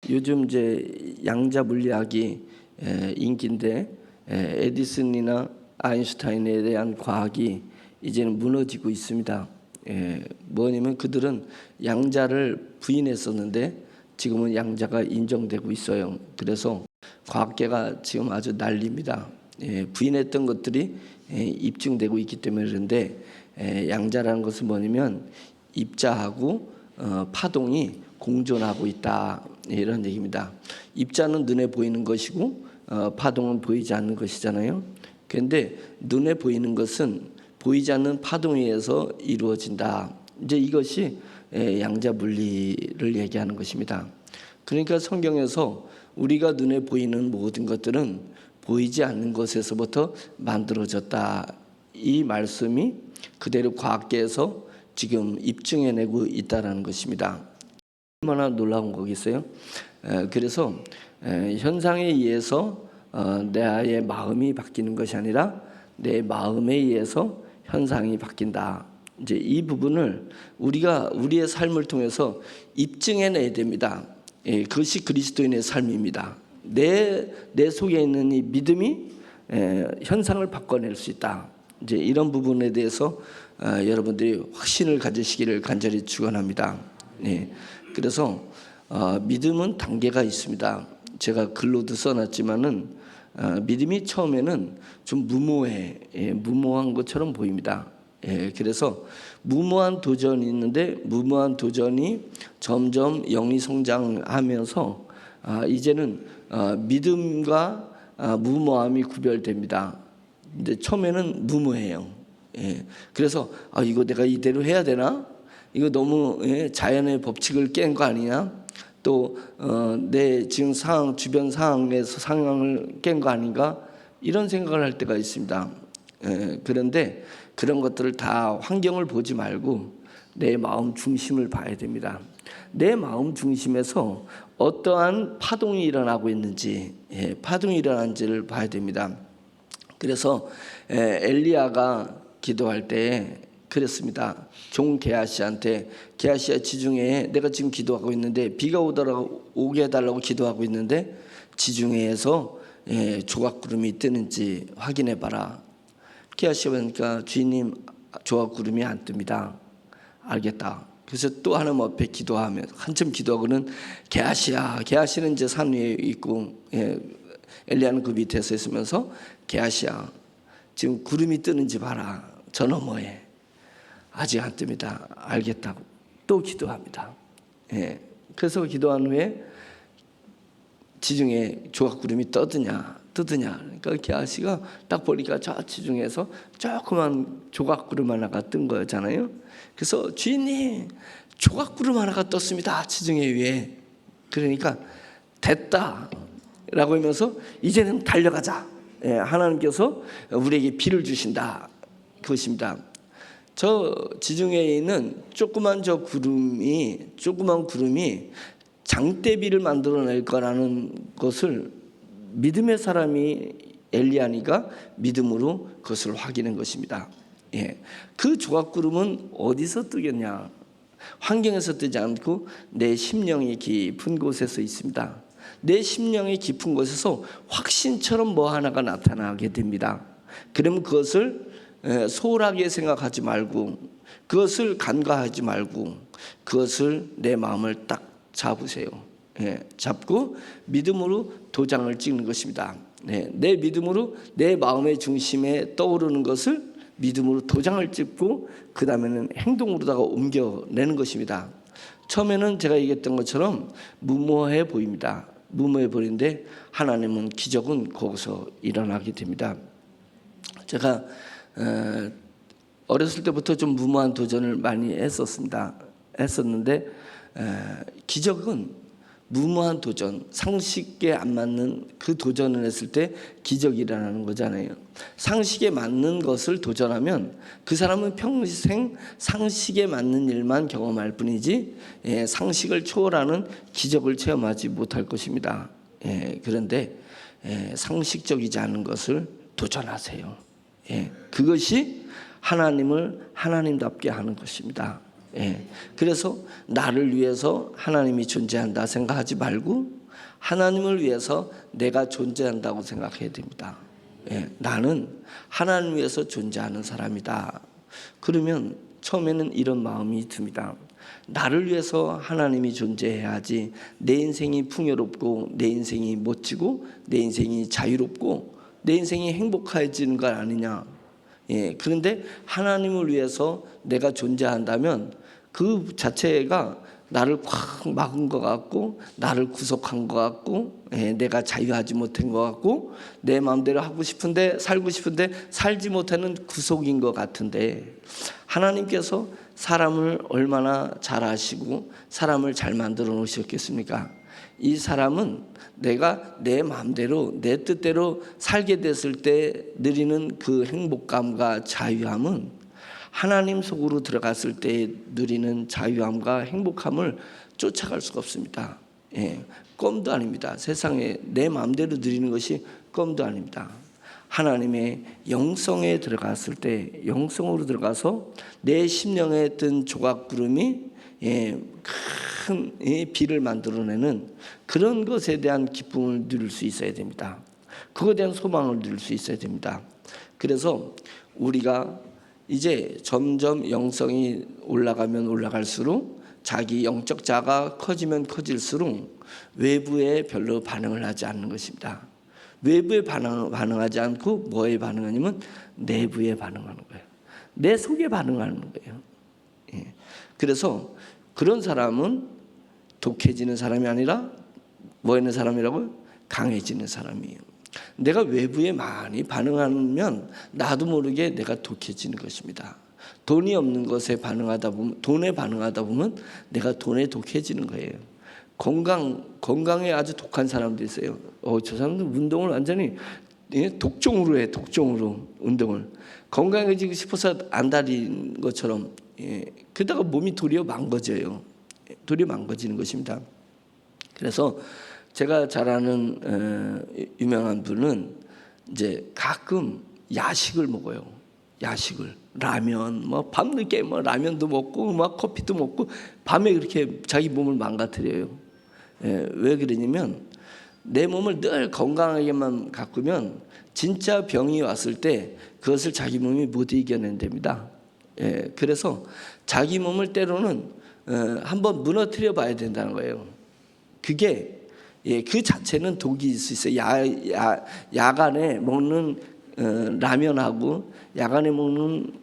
요즘 이제 양자 물리학이 인기인데 에디슨이나 아인슈타인에 대한 과학이 이제는 무너지고 있습니다. 뭐냐면 그들은 양자를 부인했었는데 지금은 양자가 인정되고 있어요. 그래서 과학계가 지금 아주 난립니다. 부인했던 것들이 입증되고 있기 때문에. 그런데 양자라는 것은 뭐냐면 입자하고 파동이 공존하고 있다, 이런 얘기입니다. 입자는 눈에 보이는 것이고 파동은 보이지 않는 것이잖아요. 그런데 눈에 보이는 것은 보이지 않는 파동에 의해서 이루어진다. 이제 이것이 양자 물리를 얘기하는 것입니다. 그러니까 성경에서 우리가 눈에 보이는 모든 것들은 보이지 않는 것에서부터 만들어졌다, 이 말씀이 그대로 과학계에서 지금 입증해내고 있다는 것입니다. 얼마나 놀라운 거겠어요? 그래서 현상에 의해서 나의 마음이 바뀌는 것이 아니라 내 마음에 의해서 현상이 바뀐다. 이제 이 부분을 우리가 우리의 삶을 통해서 입증해내야 됩니다. 그것이 그리스도인의 삶입니다. 내 속에 있는 이 믿음이 현상을 바꿔낼 수 있다. 이제 이런 부분에 대해서 여러분들이 확신을 가지시기를 간절히 축원합니다. 그래서 믿음은 단계가 있습니다. 제가 글로도 써놨지만은 믿음이 처음에는 좀 무모한 것처럼 보입니다. 그래서 무모한 도전이 있는데 무모한 도전이 점점 영이 성장하면서 이제는 믿음과 무모함이 구별됩니다. 근데 처음에는 무모해요. 그래서 이거 내가 이대로 해야 되나? 이거 너무 자연의 법칙을 깬 거 아니냐? 또 내 지금 상황, 주변 상황을 깬 거 아닌가? 이런 생각을 할 때가 있습니다. 그런데 그런 것들을 다 환경을 보지 말고 내 마음 중심을 봐야 됩니다. 내 마음 중심에서 어떠한 파동이 일어나고 있는지, 파동이 일어난지를 봐야 됩니다. 그래서 엘리야가 기도할 때 그랬습니다. 종 게하시한테, 게하시야 지중해에 내가 지금 기도하고 있는데 비가 오게 해달라고 기도하고 있는데 지중해에서 조각구름이 뜨는지 확인해 봐라. 게하시가 보니까 주인님 조각구름이 안 뜹니다. 알겠다. 그래서 또 하나님 앞에 기도하면 한참 기도하고는 게하시는 이제 산 위에 있고 엘리야는 그 밑에서 있으면서 게하시야 지금 구름이 뜨는지 봐라. 저 너머에. 아직 안 뜹니다. 알겠다고 또 기도합니다. 그래서 기도한 후에 지중해 조각구름이 뜨드냐. 그러니까 게하시가 딱 보니까 저 지중해에서 조그만 조각구름 하나가 뜬 거잖아요. 그래서 주인님 조각구름 하나가 떴습니다. 지중해 위에. 그러니까 됐다 라고 하면서 이제는 달려가자. 하나님께서 우리에게 비를 주신다. 그것입니다. 저 지중해에 있는 조그만 구름이 장대비를 만들어낼 거라는 것을 믿음의 사람이 엘리야니가 믿음으로 그것을 확인한 것입니다. 그 조각구름은 어디서 뜨겠냐? 환경에서 뜨지 않고 내 심령이 깊은 곳에서 있습니다. 내 심령이 깊은 곳에서 확신처럼 뭐 하나가 나타나게 됩니다. 그러면 그것을 소홀하게 생각하지 말고 그것을 간과하지 말고 그것을 내 마음을 딱 잡으세요. 잡고 믿음으로 도장을 찍는 것입니다. 내 믿음으로 내 마음의 중심에 떠오르는 것을 믿음으로 도장을 찍고 그 다음에는 행동으로다가 옮겨내는 것입니다. 처음에는 제가 얘기했던 것처럼 무모해 보입니다. 무모해 보이는데 하나님은 기적은 거기서 일어나게 됩니다. 제가 어렸을 때부터 좀 무모한 도전을 많이 했었는데 기적은 무모한 도전, 상식에 안 맞는 그 도전을 했을 때 기적이 일어나는 거잖아요. 상식에 맞는 것을 도전하면 그 사람은 평생 상식에 맞는 일만 경험할 뿐이지 상식을 초월하는 기적을 체험하지 못할 것입니다. 그런데 상식적이지 않은 것을 도전하세요. 그것이 하나님을 하나님답게 하는 것입니다. 예. 그래서 나를 위해서 하나님이 존재한다 생각하지 말고 하나님을 위해서 내가 존재한다고 생각해야 됩니다. 예. 나는 하나님을 위해서 존재하는 사람이다. 그러면 처음에는 이런 마음이 듭니다. 나를 위해서 하나님이 존재해야지 내 인생이 풍요롭고 내 인생이 멋지고 내 인생이 자유롭고 내 인생이 행복해지는 것 아니냐. 예, 그런데 하나님을 위해서 내가 존재한다면 그 자체가 나를 꽉 막은 것 같고 나를 구속한 것 같고 내가 자유하지 못한 것 같고 내 마음대로 하고 싶은데 살고 싶은데 살지 못하는 구속인 것 같은데 하나님께서 사람을 얼마나 잘 아시고 사람을 잘 만들어 놓으셨겠습니까? 이 사람은 내가 내 마음대로 내 뜻대로 살게 됐을 때 누리는 그 행복감과 자유함은 하나님 속으로 들어갔을 때 누리는 자유함과 행복함을 쫓아갈 수가 없습니다. 예, 껌도 아닙니다. 세상에 내 마음대로 누리는 것이 껌도 아닙니다. 하나님의 영성에 들어갔을 때 영성으로 들어가서 내 심령에 뜬 조각구름이 큰 비를 만들어내는 그런 것에 대한 기쁨을 누릴 수 있어야 됩니다. 그것에 대한 소망을 누릴 수 있어야 됩니다. 그래서 우리가 이제 점점 영성이 올라가면 올라갈수록 자기 영적 자가 커지면 커질수록 외부에 별로 반응을 하지 않는 것입니다. 외부에 반응하지 않고 뭐에 반응하냐면 내부에 반응하는 거예요. 내 속에 반응하는 거예요. 예. 그래서 그런 사람은 독해지는 사람이 아니라 뭐 있는 사람이라고요? 강해지는 사람이에요. 내가 외부에 많이 반응하면 나도 모르게 내가 독해지는 것입니다. 돈이 없는 것에 반응하다 보면 돈에 반응하다 보면 내가 돈에 독해지는 거예요. 건강에 아주 독한 사람도 있어요. 저 사람들 운동을 완전히 독종으로 해. 독종으로 운동을 건강해지고 싶어서 안 다닌 것처럼 그러다가 몸이 도리어 망가져요. 도리어 망가지는 것입니다. 그래서 제가 잘 아는 유명한 분은 이제 가끔 야식을 먹어요. 야식을 라면 뭐 밤늦게 뭐 라면도 먹고 막 커피도 먹고 밤에 그렇게 자기 몸을 망가뜨려요. 왜 그러냐면 내 몸을 늘 건강하게만 가꾸면 진짜 병이 왔을 때 그것을 자기 몸이 못 이겨낸답니다. 그래서 자기 몸을 때로는 한번 무너뜨려 봐야 된다는 거예요. 그게 그 자체는 독이 있을 수 있어요. 야간에 먹는 라면하고 야간에 먹는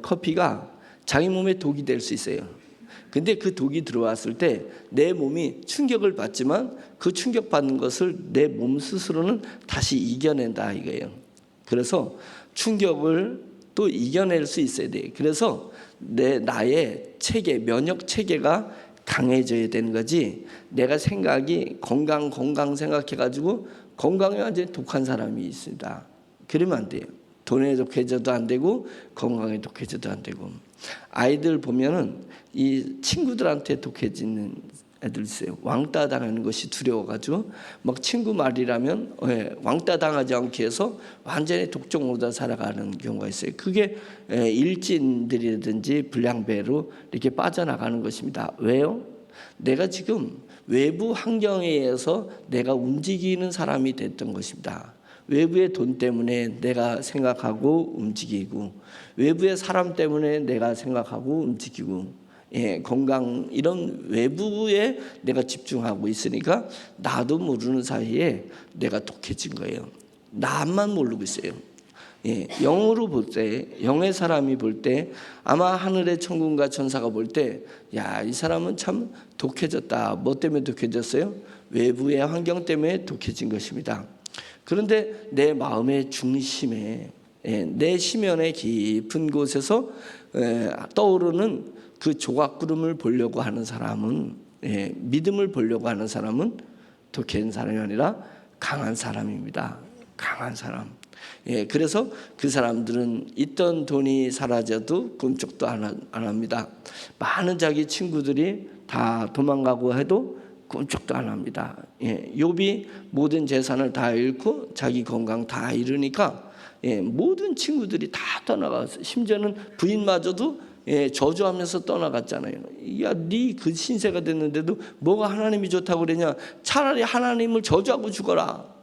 커피가 자기 몸에 독이 될 수 있어요. 근데 그 독이 들어왔을 때 내 몸이 충격을 받지만 그 충격받는 것을 내 몸 스스로는 다시 이겨낸다 이거예요. 그래서 충격을 또 이겨낼 수 있어야 돼요. 그래서 나의 체계, 면역 체계가 강해져야 되는 거지. 내가 생각이 건강 생각해가지고 건강에 완전히 독한 사람이 있습니다. 그러면 안 돼요. 돈에 독해져도 안 되고 건강에 독해져도 안 되고. 아이들 보면은 이 친구들한테 독해지는 애들 있어요. 왕따 당하는 것이 두려워가지고 막 친구 말이라면 왕따 당하지 않기 위해서 완전히 독종으로 살아가는 경우가 있어요. 그게 일진들이라든지 불량배로 이렇게 빠져나가는 것입니다. 왜요? 내가 지금 외부 환경에 의해서 내가 움직이는 사람이 됐던 것입니다. 외부의 돈 때문에 내가 생각하고 움직이고 외부의 사람 때문에 내가 생각하고 움직이고 건강 이런 외부에 내가 집중하고 있으니까 나도 모르는 사이에 내가 독해진 거예요. 나만 모르고 있어요. 영으로 볼 때, 영의 사람이 볼 때 아마 하늘의 천군과 천사가 볼 때 야, 이 사람은 참 독해졌다. 뭐 때문에 독해졌어요? 외부의 환경 때문에 독해진 것입니다. 그런데 내 마음의 중심에 내 심연의 깊은 곳에서 떠오르는 그 조각구름을 보려고 하는 사람은 믿음을 보려고 하는 사람은 독해진 사람이 아니라 강한 사람입니다. 강한 사람. 그래서 그 사람들은 있던 돈이 사라져도 꿈쩍도 안 합니다. 많은 자기 친구들이 다 도망가고 해도 꿈쩍도 안 합니다. 욥이 모든 재산을 다 잃고 자기 건강 다 잃으니까 모든 친구들이 다 떠나가서 심지어는 부인마저도 저주하면서 떠나갔잖아요. 야, 네 그 신세가 됐는데도 뭐가 하나님이 좋다고 그러냐? 차라리 하나님을 저주하고 죽어라.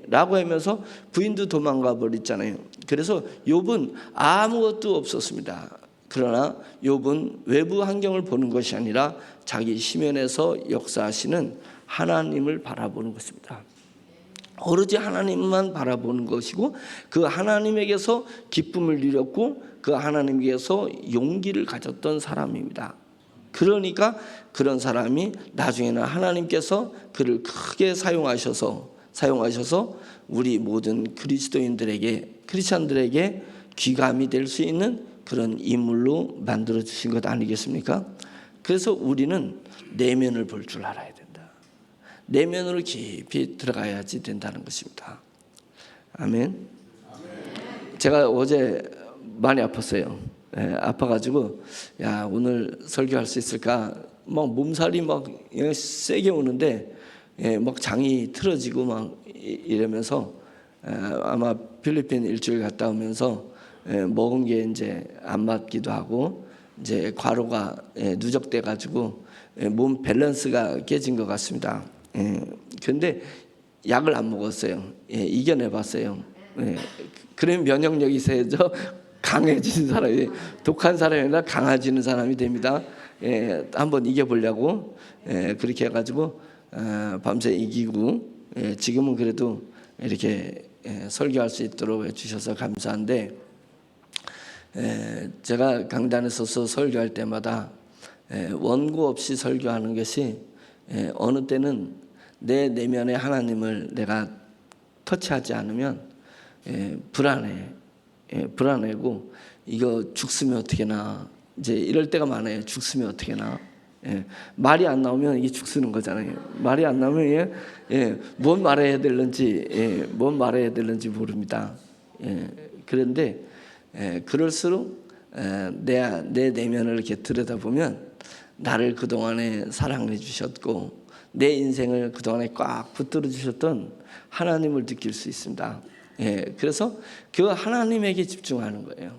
라고 하면서 부인도 도망가 버렸잖아요. 그래서 욥은 아무것도 없었습니다. 그러나 욥은 외부 환경을 보는 것이 아니라 자기 심연에서 역사하시는 하나님을 바라보는 것입니다. 오로지 하나님만 바라보는 것이고 그 하나님에게서 기쁨을 누렸고 그 하나님에게서 용기를 가졌던 사람입니다. 그러니까 그런 사람이 나중에는 하나님께서 그를 크게 사용하셔서 우리 모든 그리스도인들에게, 크리스찬들에게 귀감이 될 수 있는 그런 인물로 만들어 주신 것 아니겠습니까? 그래서 우리는 내면을 볼 줄 알아야 된다. 내면으로 깊이 들어가야지 된다는 것입니다. 아멘. 제가 어제 많이 아팠어요. 아파가지고 야, 오늘 설교할 수 있을까? 막 몸살이 막 세게 오는데 막 장이 틀어지고 막 이러면서 아마 필리핀 일주일 갔다 오면서 먹은 게 이제 안 맞기도 하고 이제 과로가 누적돼 가지고 몸 밸런스가 깨진 것 같습니다. 그런데 약을 안 먹었어요. 이겨내봤어요. 그러면 면역력이 세져 강해지는 사람이, 독한 사람이 아니라 강해지는 사람이 됩니다. 한번 이겨보려고 그렇게 해가지고 밤새 이기고 지금은 그래도 이렇게 설교할 수 있도록 해주셔서 감사한데, 제가 강단에 서서 설교할 때마다 원고 없이 설교하는 것이 어느 때는 내 내면의 하나님을 내가 터치하지 않으면 불안해고 이거 죽으면 어떻게나 이제 이럴 때가 많아요. 죽으면 어떻게나 말이 안 나오면 이게 죽쓰는 거잖아요. 말이 안 나오면 뭔 말해야 될는지 모릅니다. 그런데 그럴수록 내 내면을 이렇게 들여다보면 나를 그동안에 사랑해 주셨고 내 인생을 그동안에 꽉 붙들어 주셨던 하나님을 느낄 수 있습니다. 그래서 그 하나님에게 집중하는 거예요.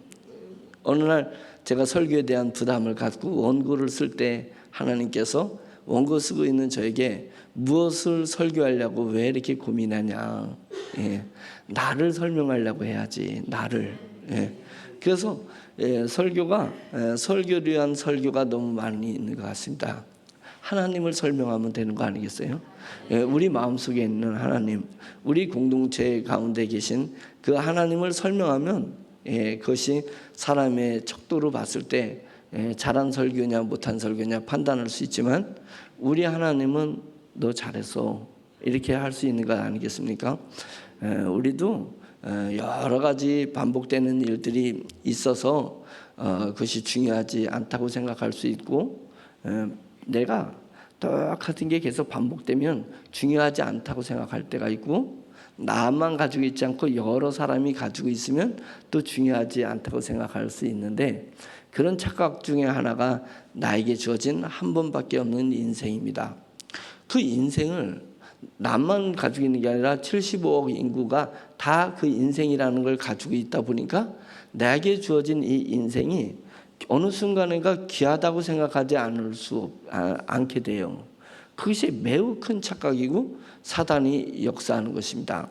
어느 날 제가 설교에 대한 부담을 갖고 원고를 쓸 때 하나님께서 원고 쓰고 있는 저에게 무엇을 설교하려고 왜 이렇게 고민하냐, 나를 설명하려고 해야지, 나를. 그래서 설교를 위한 설교가 너무 많이 있는 것 같습니다. 하나님을 설명하면 되는 거 아니겠어요? 우리 마음속에 있는 하나님, 우리 공동체 가운데 계신 그 하나님을 설명하면 그것이 사람의 척도로 봤을 때 잘한 설교냐 못한 설교냐 판단할 수 있지만 우리 하나님은 너 잘했어 이렇게 할 수 있는 것 아니겠습니까? 우리도 여러 가지 반복되는 일들이 있어서 그것이 중요하지 않다고 생각할 수 있고, 내가 똑같은 게 계속 반복되면 중요하지 않다고 생각할 때가 있고, 나만 가지고 있지 않고 여러 사람이 가지고 있으면 또 중요하지 않다고 생각할 수 있는데, 그런 착각 중에 하나가 나에게 주어진 한 번밖에 없는 인생입니다. 그 인생을 나만 가지고 있는 게 아니라 75억 인구가 다 그 인생이라는 걸 가지고 있다 보니까 나에게 주어진 이 인생이 어느 순간인가 귀하다고 생각하지 않게 돼요. 그것이 매우 큰 착각이고 사단이 역사하는 것입니다.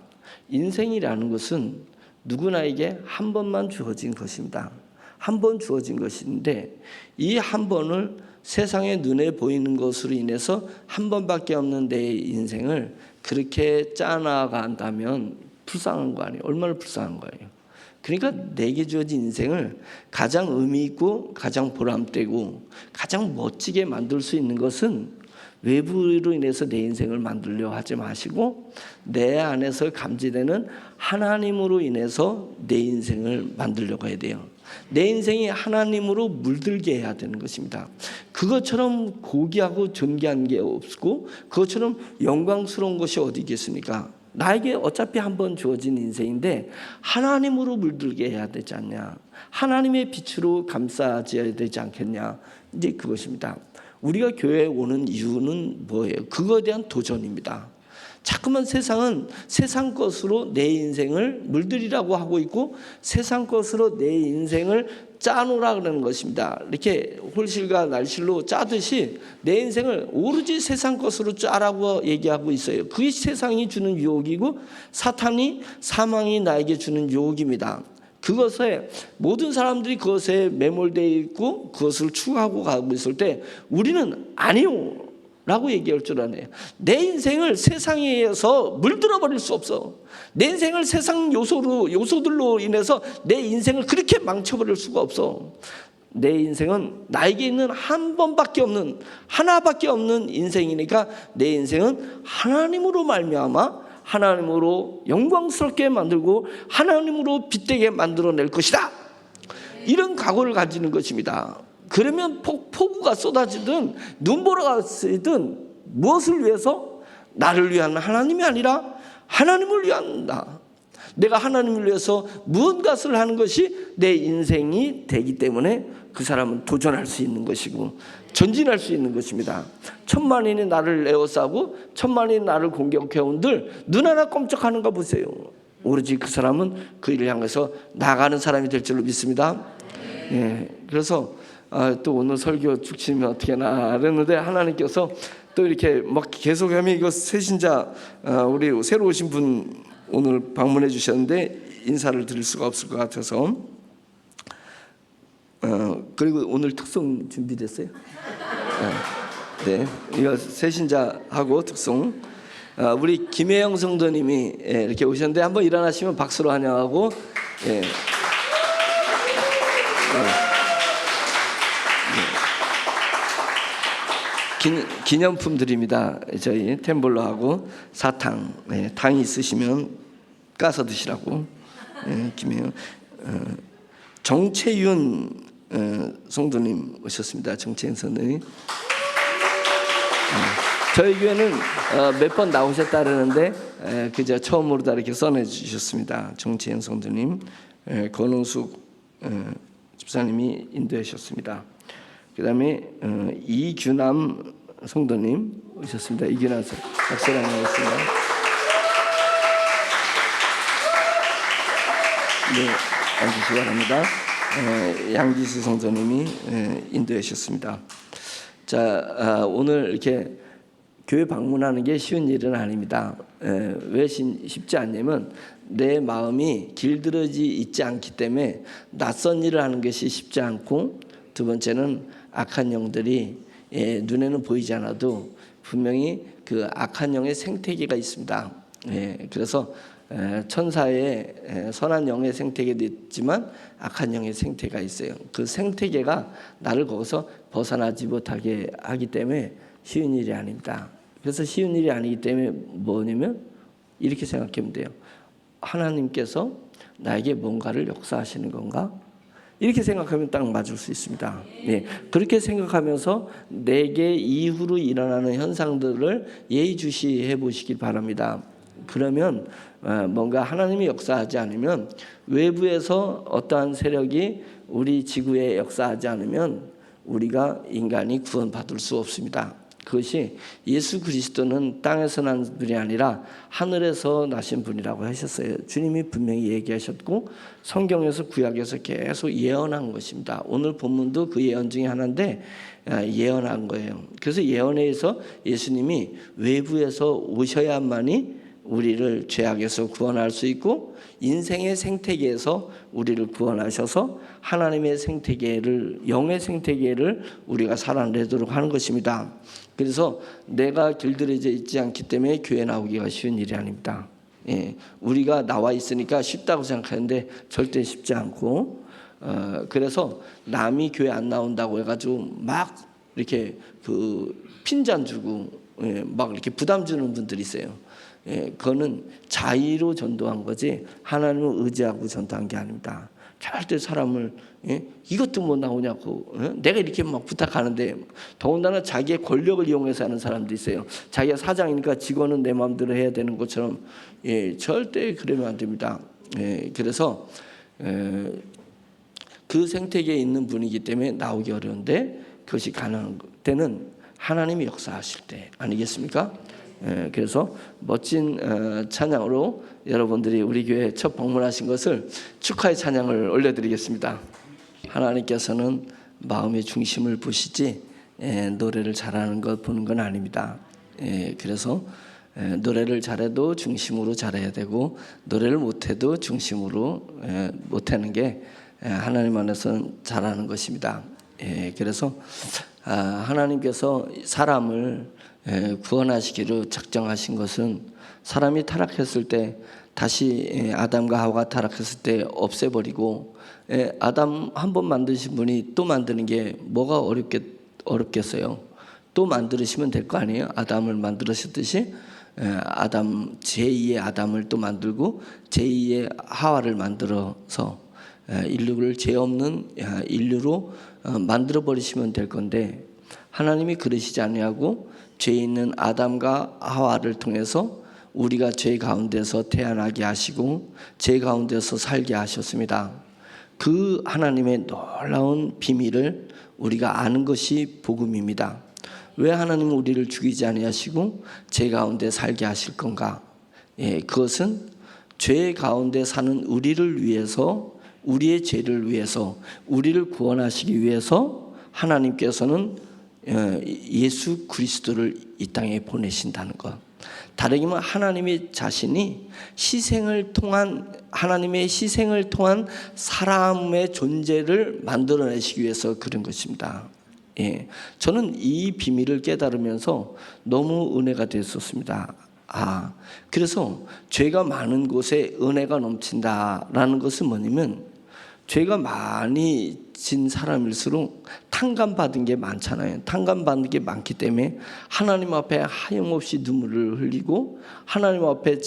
인생이라는 것은 누구나에게 한 번만 주어진 것입니다. 한 번 주어진 것인데 이 한 번을 세상의 눈에 보이는 것으로 인해서 한 번밖에 없는 내 인생을 그렇게 짜나간다면 불쌍한 거 아니에요? 얼마나 불쌍한 거예요. 그러니까 내게 주어진 인생을 가장 의미 있고 가장 보람되고 가장 멋지게 만들 수 있는 것은 외부로 인해서 내 인생을 만들려 하지 마시고 내 안에서 감지되는 하나님으로 인해서 내 인생을 만들려고 해야 돼요. 내 인생이 하나님으로 물들게 해야 되는 것입니다. 그것처럼 고귀하고 존귀한 게 없고 그것처럼 영광스러운 것이 어디 있겠습니까? 나에게 어차피 한 번 주어진 인생인데 하나님으로 물들게 해야 되지 않냐, 하나님의 빛으로 감싸져야 되지 않겠냐, 이제 그것입니다. 우리가 교회에 오는 이유는 뭐예요? 그거에 대한 도전입니다. 자꾸만 세상은 세상 것으로 내 인생을 물들이라고 하고 있고 세상 것으로 내 인생을 짜놓으라 그러는 것입니다. 이렇게 홀실과 날실로 짜듯이 내 인생을 오로지 세상 것으로 짜라고 얘기하고 있어요. 그게 세상이 주는 유혹이고 사탄이 사망이 나에게 주는 유혹입니다. 그것에 모든 사람들이 그것에 매몰되어 있고 그것을 추구하고 가고 있을 때 우리는 아니요 라고 얘기할 줄 아네요. 내 인생을 세상에 의해서 물들어 버릴 수 없어. 내 인생을 세상 요소들로 인해서 내 인생을 그렇게 망쳐버릴 수가 없어. 내 인생은 나에게 있는 한 번밖에 없는, 하나밖에 없는 인생이니까 내 인생은 하나님으로 말미암아 하나님으로 영광스럽게 만들고 하나님으로 빛되게 만들어낼 것이다. 이런 각오를 가지는 것입니다. 그러면 폭우가 쏟아지든 눈보라가 쓰이든 무엇을 위해서? 나를 위한 하나님이 아니라 하나님을 위한 나. 내가 하나님을 위해서 무언가를 하는 것이 내 인생이 되기 때문에 그 사람은 도전할 수 있는 것이고 전진할 수 있는 것입니다. 천만인이 나를 에워싸고 천만인이 나를 공격해온들 눈 하나 꼼짝하는가 보세요. 오로지 그 사람은 그 일을 향해서 나가는 사람이 될 줄로 믿습니다. 예, 그래서 또 오늘 설교 죽치면 어떻게 하나 그랬는데 하나님께서 또 이렇게 막 계속 하면 이거 새신자 우리 새로 오신 분 오늘 방문해 주셨는데 인사를 드릴 수가 없을 것 같아서 그리고 오늘 특송 준비됐어요? 네, 이거 새신자하고 특송 우리 김혜영 성도님이 이렇게 오셨는데 한번 일어나시면 박수로 환영하고 예. 기념품 드립니다. 저희 템블러하고 사탕, 당이 있으시면 까서 드시라고. 김혜영, 정채윤 성도님 오셨습니다. 정채윤 성도님. 저희 교회는 몇 번 나오셨다 그러는데 그저 처음으로 다 이렇게 써내주셨습니다. 정채윤 성도님, 권은숙 집사님이 인도하셨습니다. 그 다음에 이규남 성도님 오셨습니다. 이규남 박수를 하겠습니다. 네, 앉으시기 바랍니다. 양지수 성도님이 인도하셨습니다. 자, 오늘 이렇게 교회 방문하는 게 쉬운 일은 아닙니다. 왜 쉽지 않냐면 내 마음이 길들여지 있지 않기 때문에 낯선 일을 하는 것이 쉽지 않고 두 번째는 악한 영들이 눈에는 보이지 않아도 분명히 그 악한 영의 생태계가 있습니다. 그래서 천사의 선한 영의 생태계도 있지만 악한 영의 생태계가 있어요. 그 생태계가 나를 거기서 벗어나지 못하게 하기 때문에 쉬운 일이 아닙니다. 그래서 쉬운 일이 아니기 때문에 뭐냐면 이렇게 생각하면 돼요. 하나님께서 나에게 뭔가를 역사하시는 건가? 이렇게 생각하면 딱 맞을 수 있습니다. 네, 그렇게 생각하면서 내게 이후로 일어나는 현상들을 예의주시해 보시길 바랍니다. 그러면 뭔가 하나님이 역사하지 않으면 외부에서 어떠한 세력이 우리 지구에 역사하지 않으면 우리가 인간이 구원받을 수 없습니다. 그것이 예수 그리스도는 땅에서 난 분이 아니라 하늘에서 나신 분이라고 하셨어요. 주님이 분명히 얘기하셨고 성경에서 구약에서 계속 예언한 것입니다. 오늘 본문도 그 예언 중에 하나인데 예언한 거예요. 그래서 예언에 의해서 예수님이 외부에서 오셔야만이 우리를 죄악에서 구원할 수 있고 인생의 생태계에서 우리를 구원하셔서 하나님의 생태계를 영의 생태계를 우리가 살아내도록 하는 것입니다. 그래서 내가 길들여져 있지 않기 때문에 교회 나오기가 쉬운 일이 아닙니다. 우리가 나와 있으니까 쉽다고 생각하는데 절대 쉽지 않고 그래서 남이 교회 안 나온다고 해가지고 막 이렇게 그 핀잔 주고 막 이렇게 부담 주는 분들이 있어요. 그거는 자의로 전도한 거지 하나님을 의지하고 전도한 게 아닙니다. 절대 사람을 이것도 못 나오냐고 내가 이렇게 막 부탁하는데 더군다나 자기의 권력을 이용해서 하는 사람도 있어요. 자기가 사장이니까 직원은 내 마음대로 해야 되는 것처럼 절대 그러면 안 됩니다. 그래서 그 생태계에 있는 분이기 때문에 나오기 어려운데 그것이 가능한 때는 하나님이 역사하실 때 아니겠습니까? 그래서 멋진 찬양으로 여러분들이 우리 교회 첫 방문하신 것을 축하의 찬양을 올려드리겠습니다. 하나님께서는 마음의 중심을 보시지 노래를 잘하는 것 보는 건 아닙니다. 그래서 노래를 잘해도 중심으로 잘해야 되고 노래를 못해도 중심으로 못하는 게 하나님 안에서는 잘하는 것입니다. 그래서 하나님께서 사람을 구원하시기로 작정하신 것은 사람이 타락했을 때 다시 아담과 하와가 타락했을 때 없애버리고 아담 한 번 만드신 분이 또 만드는 게 뭐가 어렵겠어요. 또 만들으시면 될 거 아니에요. 아담을 만들으셨듯이 아담 제2의 아담을 또 만들고 제2의 하와를 만들어서 인류를 죄 없는 인류로 만들어 버리시면 될 건데 하나님이 그러시지 아니하고 죄 있는 아담과 하와를 통해서 우리가 죄 가운데서 태어나게 하시고 죄 가운데서 살게 하셨습니다. 그 하나님의 놀라운 비밀을 우리가 아는 것이 복음입니다. 왜 하나님은 우리를 죽이지 아니하시고 죄 가운데 살게 하실 건가? 그것은 죄 가운데 사는 우리를 위해서, 우리의 죄를 위해서, 우리를 구원하시기 위해서 하나님께서는 예수 그리스도를 이 땅에 보내신다는 것. 다르게 말하면 하나님의 자신이 하나님의 희생을 통한 사람의 존재를 만들어내시기 위해서 그런 것입니다. 저는 이 비밀을 깨달으면서 너무 은혜가 됐었습니다. 그래서 죄가 많은 곳에 은혜가 넘친다라는 것은 뭐냐면 죄가 많이 진 사람일수록 탕감받은 게 많잖아요. 탕감받는 게 많기 때문에 하나님 앞에 하염없이 눈물을 흘리고 하나님 앞에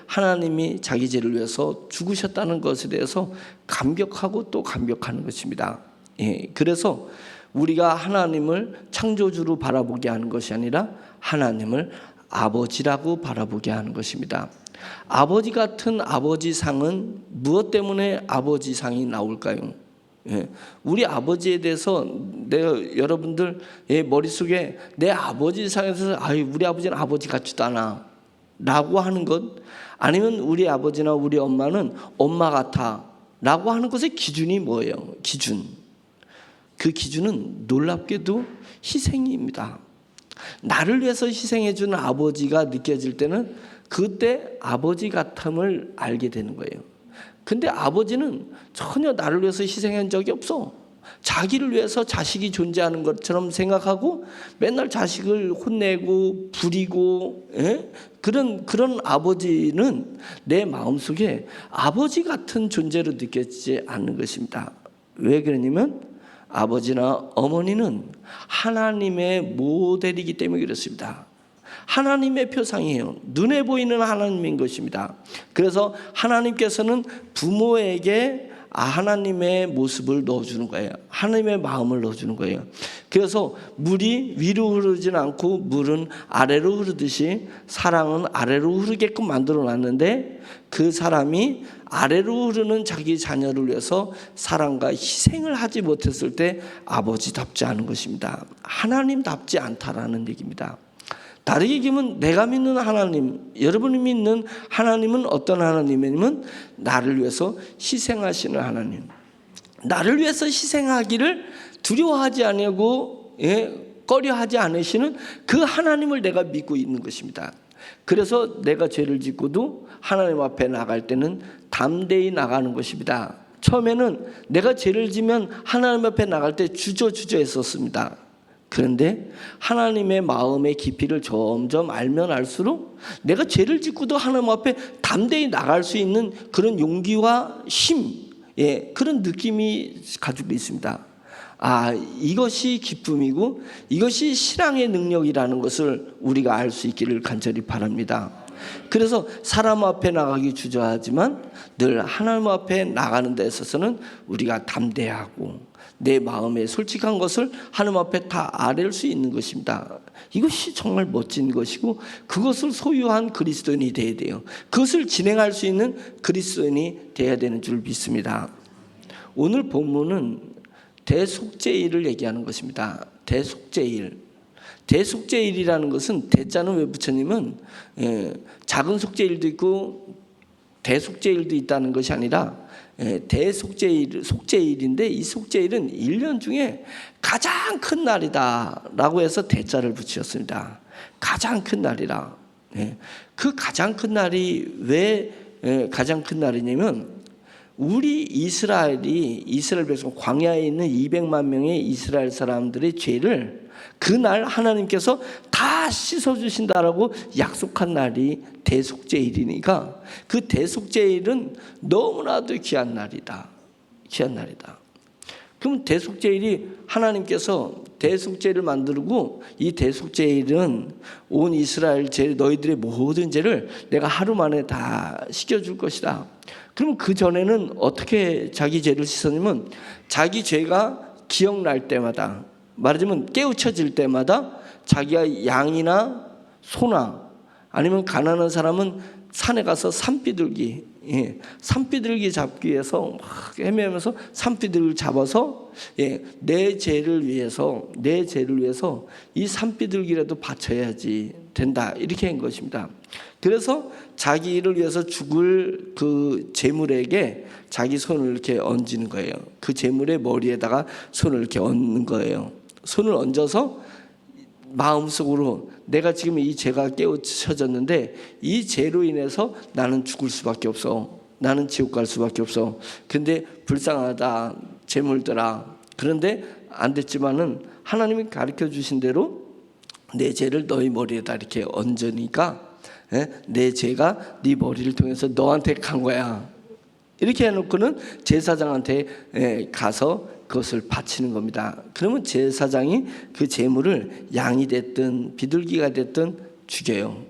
하나님이 자기 죄를 위해서 죽으셨다는 것에 대해서 감격하고 또 감격하는 것입니다. 그래서 우리가 하나님을 창조주로 바라보게 하는 것이 아니라 하나님을 아버지라고 바라보게 하는 것입니다. 아버지 같은 아버지상은 무엇 때문에 아버지상이 나올까요? 우리 아버지에 대해서 여러분들 머릿속에 내 아버지상에서 우리 아버지는 아버지 같지도 않아 라고 하는 것, 아니면 우리 아버지나 우리 엄마는 엄마 같아 라고 하는 것의 기준이 뭐예요? 그 기준은 놀랍게도 희생입니다. 나를 위해서 희생해 주는 아버지가 느껴질 때는 그때 아버지 같음을 알게 되는 거예요. 근데 아버지는 전혀 나를 위해서 희생한 적이 없어. 자기를 위해서 자식이 존재하는 것처럼 생각하고 맨날 자식을 혼내고 부리고 그런 아버지는 내 마음속에 아버지 같은 존재로 느껴지지 않는 것입니다. 왜 그러냐면 아버지나 어머니는 하나님의 모델이기 때문에 그렇습니다. 하나님의 표상이에요. 눈에 보이는 하나님인 것입니다. 그래서 하나님께서는 부모에게 하나님의 모습을 넣어주는 거예요. 하나님의 마음을 넣어주는 거예요. 그래서 물이 위로 흐르지는 않고 물은 아래로 흐르듯이 사랑은 아래로 흐르게끔 만들어 놨는데 그 사람이 아래로 흐르는 자기 자녀를 위해서 사랑과 희생을 하지 못했을 때 아버지답지 않은 것입니다. 하나님답지 않다라는 얘기입니다. 다르게 얘기하면 내가 믿는 하나님, 여러분이 믿는 하나님은 어떤 하나님이냐면 나를 위해서 희생하시는 하나님, 나를 위해서 희생하기를 두려워하지 아니하고 꺼려하지 않으시는 그 하나님을 내가 믿고 있는 것입니다. 그래서 내가 죄를 짓고도 하나님 앞에 나갈 때는 담대히 나가는 것입니다. 처음에는 내가 죄를 지면 하나님 앞에 나갈 때 주저 했었습니다. 그런데 하나님의 마음의 깊이를 점점 알면 알수록 내가 죄를 짓고도 하나님 앞에 담대히 나갈 수 있는 그런 용기와 힘, 그런 느낌이 가지고 있습니다. 이것이 기쁨이고 이것이 신앙의 능력이라는 것을 우리가 알 수 있기를 간절히 바랍니다. 그래서 사람 앞에 나가기 주저하지만 늘 하나님 앞에 나가는 데 있어서는 우리가 담대하고 내 마음의 솔직한 것을 하나님 앞에 다 아뢰을 수 있는 것입니다. 이것이 정말 멋진 것이고 그것을 소유한 그리스도인이 되어야 돼요. 그것을 진행할 수 있는 그리스도인이 되어야 되는 줄 믿습니다. 오늘 본문은 대속죄일을 얘기하는 것입니다. 대속죄일이라는 것은 대자는 왜 붙였냐면 작은 속죄일도 있고 대속죄일도 있다는 것이 아니라 속죄일인데 이 속죄일은 1년 중에 가장 큰 날이다라고 해서 대자를 붙였습니다. 가장 큰 날이라. 그 가장 큰 날이 왜 가장 큰 날이냐면 우리 이스라엘 백성 광야에 있는 200만 명의 이스라엘 사람들의 죄를 그날 하나님께서 다 씻어주신다라고 약속한 날이 대속죄일이니까 그 대속죄일은 너무나도 귀한 날이다. 귀한 날이다. 그럼 대속죄일이 하나님께서 대속죄를 만들고 이 대속죄일은 온 이스라엘 죄 너희들의 모든 죄를 내가 하루 만에 다 씻겨줄 것이다. 그럼 그 전에는 어떻게 자기 죄를 씻었냐면 자기 죄가 기억날 때마다 말하자면 깨우쳐질 때마다 자기가 양이나 소나 아니면 가난한 사람은 산에 가서 산비둘기 산비둘기 잡기 위해서 막 헤매면서 산비둘기를 잡아서 내 죄를 위해서 이 산비둘기라도 바쳐야지 된다 이렇게 한 것입니다. 그래서 자기를 위해서 죽을 그 제물에게 자기 손을 이렇게 얹는 거예요. 그 제물의 머리에다가 손을 이렇게 얹는 거예요. 손을 얹어서 마음속으로 내가 지금 이 죄가 깨우쳐졌는데 이 죄로 인해서 나는 죽을 수밖에 없어. 나는 지옥 갈 수밖에 없어. 근데 불쌍하다. 제물들아. 그런데 안 됐지만은 하나님이 가르쳐 주신 대로 내 죄를 너희 머리에다 이렇게 얹으니까 내 죄가 네 머리를 통해서 너한테 간 거야. 이렇게 해놓고는 제사장한테 가서 그것을 바치는 겁니다. 그러면 제사장이 그 제물을 양이 됐든 비둘기가 됐든 죽여요.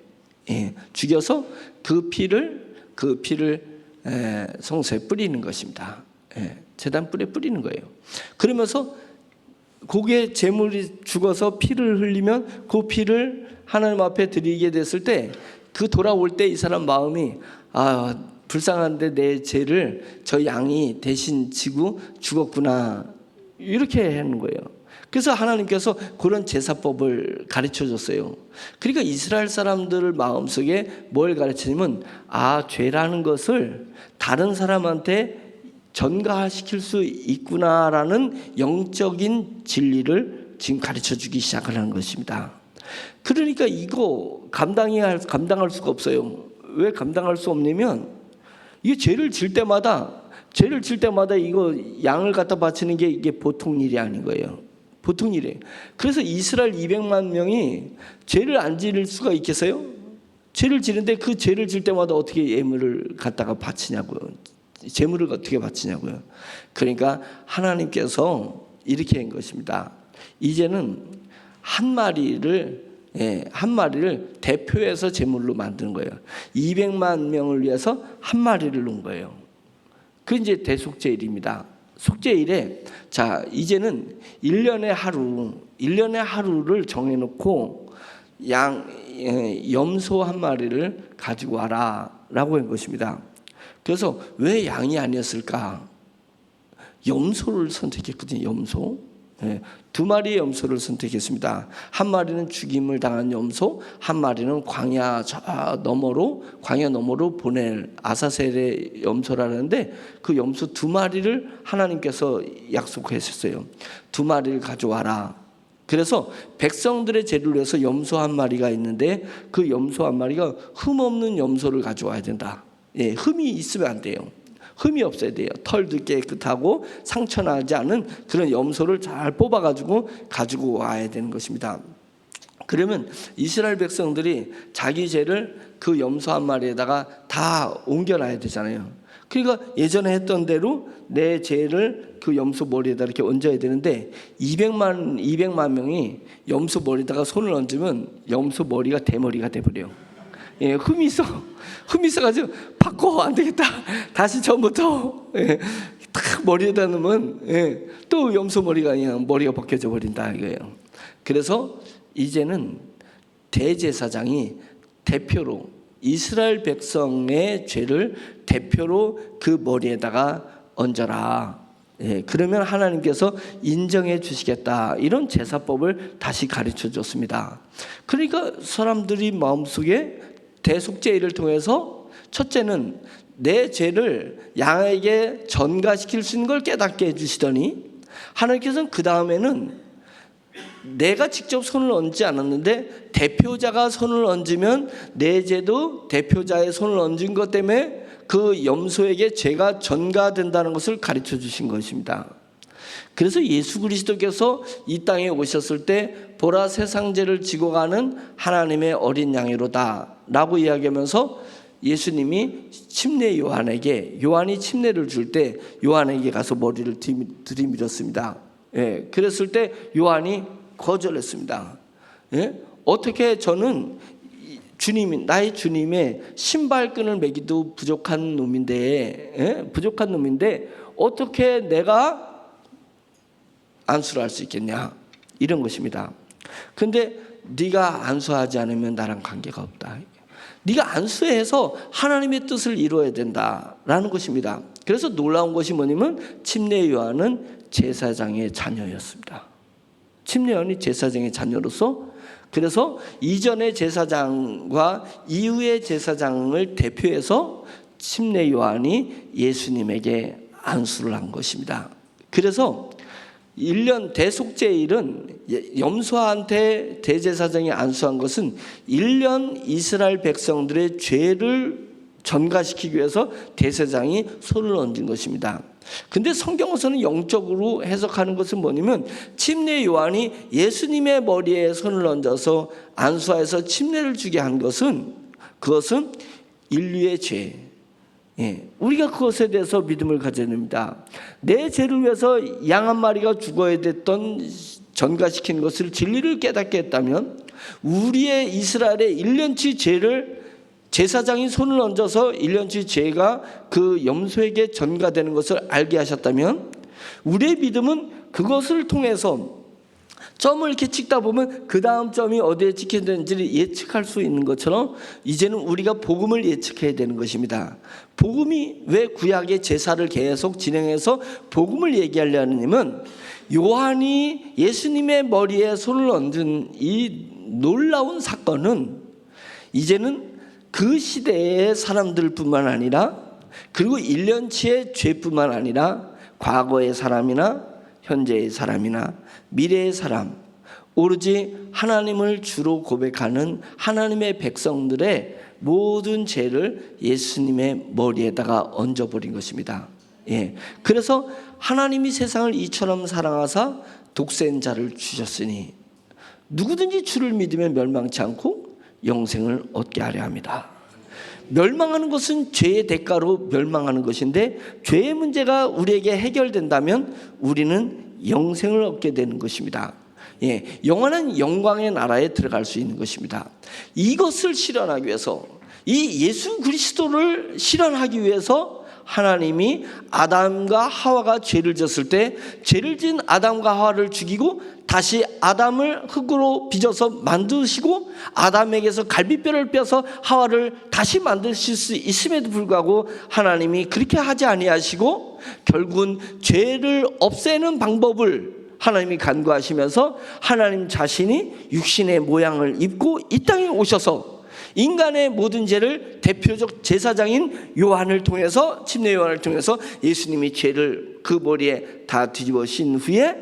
죽여서 그 피를 성소에 뿌리는 것입니다. 제단 뿔에 뿌리는 거예요. 그러면서 거기에 제물이 죽어서 피를 흘리면 그 피를 하나님 앞에 드리게 됐을 때 그 돌아올 때 이 사람 마음이 불쌍한데 내 죄를 저 양이 대신 지고 죽었구나 이렇게 하는 거예요. 그래서 하나님께서 그런 제사법을 가르쳐 줬어요. 그러니까 이스라엘 사람들 마음속에 뭘 가르치냐면 죄라는 것을 다른 사람한테 전가시킬 수 있구나라는 영적인 진리를 지금 가르쳐 주기 시작하는 것입니다. 그러니까 이거 감당할 수가 없어요. 왜 감당할 수 없냐면 이게 죄를 질 때마다 이거 양을 갖다 바치는 게 이게 보통 일이 아닌 거예요. 보통 일이에요. 그래서 이스라엘 200만 명이 죄를 안 지를 수가 있겠어요? 죄를 지는데 그 죄를 질 때마다 어떻게 예물을 갖다가 바치냐고요. 제물을 어떻게 바치냐고요. 그러니까 하나님께서 이렇게 한 것입니다. 이제는 한 마리를 대표해서 제물로 만드는 거예요. 200만 명을 위해서 한 마리를 놓은 거예요. 그게 이제 대속죄일입니다. 속죄일에 이제는 1년에 하루를 정해놓고 염소 한 마리를 가지고 와라라고 한 것입니다. 그래서 왜 양이 아니었을까? 염소를 선택했거든요. 염소. 2마리의 염소를 선택했습니다. 한 마리는 죽임을 당한 염소, 한 마리는 광야 너머로 보낼 아사셀의 염소라는데 그 염소 2마리를 하나님께서 약속하셨어요. 2마리를 가져와라. 그래서 백성들의 죄를 위해서 염소 한 마리가 있는데 그 염소 한 마리가 흠 없는 염소를 가져와야 된다. 흠이 있으면 안 돼요. 흠이 없어야 돼요. 털도 깨끗하고 상처나지 않은 그런 염소를 잘 뽑아가지고 가지고 와야 되는 것입니다. 그러면 이스라엘 백성들이 자기 죄를 그 염소 한 마리에다가 다 옮겨놔야 되잖아요. 그러니까 예전에 했던 대로 내 죄를 그 염소 머리에다 이렇게 얹어야 되는데 200만 명이 염소 머리에다가 손을 얹으면 염소 머리가 대머리가 돼버려요. 흠이 있어가지고 바꿔 안 되겠다. 다시 처음부터 딱 머리에다 넣으면 또 염소 머리가 아니야. 머리가 벗겨져 버린다 이거예요. 그래서 이제는 대제사장이 대표로 이스라엘 백성의 죄를 대표로 그 머리에다가 얹어라. 그러면 하나님께서 인정해 주시겠다. 이런 제사법을 다시 가르쳐 줬습니다. 그러니까 사람들이 마음속에 대속죄일을 통해서 첫째는 내 죄를 양에게 전가시킬 수 있는 걸 깨닫게 해주시더니 하나님께서는 그 다음에는 내가 직접 손을 얹지 않았는데 대표자가 손을 얹으면 내 죄도 대표자의 손을 얹은 것 때문에 그 염소에게 죄가 전가된다는 것을 가르쳐 주신 것입니다. 그래서 예수 그리스도께서 이 땅에 오셨을 때 보라 세상 죄를 지고 가는 하나님의 어린 양이로다 라고 이야기하면서 예수님이 침례 요한에게, 요한이 침례를 줄 때 요한에게 가서 머리를 들이밀었습니다. 예, 그랬을 때 요한이 거절했습니다. 예? 어떻게 저는 나의 주님의 신발끈을 매기도 부족한 놈인데, 예? 부족한 놈인데 어떻게 내가 안수를 할 수 있겠냐, 이런 것입니다. 근데 네가 안수하지 않으면 나랑 관계가 없다. 네가 안수해서 하나님의 뜻을 이루어야 된다라는 것입니다. 그래서 놀라운 것이 뭐냐면 침례 요한은 제사장의 자녀였습니다. 침례 요한이 제사장의 자녀로서, 그래서 이전의 제사장과 이후의 제사장을 대표해서 침례 요한이 예수님에게 안수를 한 것입니다. 그래서 1년 대속죄일은 염소한테 대제사장이 안수한 것은 1년 이스라엘 백성들의 죄를 전가시키기 위해서 대제사장이 손을 얹은 것입니다. 근데 성경에서는 영적으로 해석하는 것은 뭐냐면 침례 요한이 예수님의 머리에 손을 얹어서 안수하여서 침례를 주게 한 것은, 그것은 인류의 죄, 예, 우리가 그것에 대해서 믿음을 가져야 됩니다. 내 죄를 위해서 양 한 마리가 죽어야 됐던 전가시키는 것을 진리를 깨닫게 했다면, 우리의 이스라엘의 1년치 죄를 제사장이 손을 얹어서 1년치 죄가 그 염소에게 전가되는 것을 알게 하셨다면, 우리의 믿음은 그것을 통해서 점을 이렇게 찍다 보면 그 다음 점이 어디에 찍혀야 되는지를 예측할 수 있는 것처럼 이제는 우리가 복음을 예측해야 되는 것입니다. 복음이 왜 구약의 제사를 계속 진행해서 복음을 얘기하려느냐면, 요한이 예수님의 머리에 손을 얹은 이 놀라운 사건은 이제는 그 시대의 사람들뿐만 아니라, 그리고 1년치의 죄뿐만 아니라 과거의 사람이나 현재의 사람이나 미래의 사람, 오로지 하나님을 주로 고백하는 하나님의 백성들의 모든 죄를 예수님의 머리에다가 얹어버린 것입니다. 예, 그래서 하나님이 세상을 이처럼 사랑하사 독생자를 주셨으니 누구든지 주를 믿으면 멸망치 않고 영생을 얻게 하려 합니다. 멸망하는 것은 죄의 대가로 멸망하는 것인데, 죄의 문제가 우리에게 해결된다면 우리는 영생을 얻게 되는 것입니다. 예, 영원한 영광의 나라에 들어갈 수 있는 것입니다. 이것을 실현하기 위해서, 이 예수 그리스도를 실현하기 위해서 하나님이 아담과 하와가 죄를 졌을 때 죄를 지은 아담과 하와를 죽이고 다시 아담을 흙으로 빚어서 만드시고 아담에게서 갈비뼈를 빼서 하와를 다시 만드실 수 있음에도 불구하고 하나님이 그렇게 하지 아니하시고 결국은 죄를 없애는 방법을 하나님이 간구하시면서 하나님 자신이 육신의 모양을 입고 이 땅에 오셔서 인간의 모든 죄를 대표적 제사장인 요한을 통해서, 침례 요한을 통해서 예수님이 죄를 그 머리에 다 뒤집으신 후에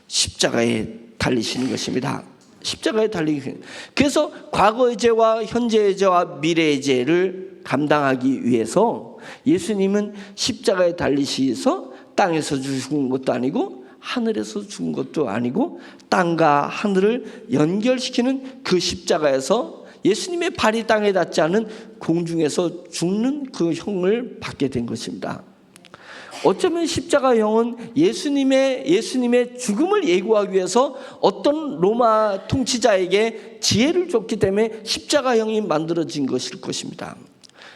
십자가에 달리시는 것입니다. 십자가에 달리기. 그래서 과거의 죄와 현재의 죄와 미래의 죄를 감당하기 위해서 예수님은 십자가에 달리셔서 땅에서 죽은 것도 아니고 하늘에서 죽은 것도 아니고 땅과 하늘을 연결시키는 그 십자가에서 예수님의 발이 땅에 닿지 않은 공중에서 죽는 그 형을 받게 된 것입니다. 어쩌면 십자가형은 예수님의 죽음을 예고하기 위해서 어떤 로마 통치자에게 지혜를 줬기 때문에 십자가형이 만들어진 것일 것입니다.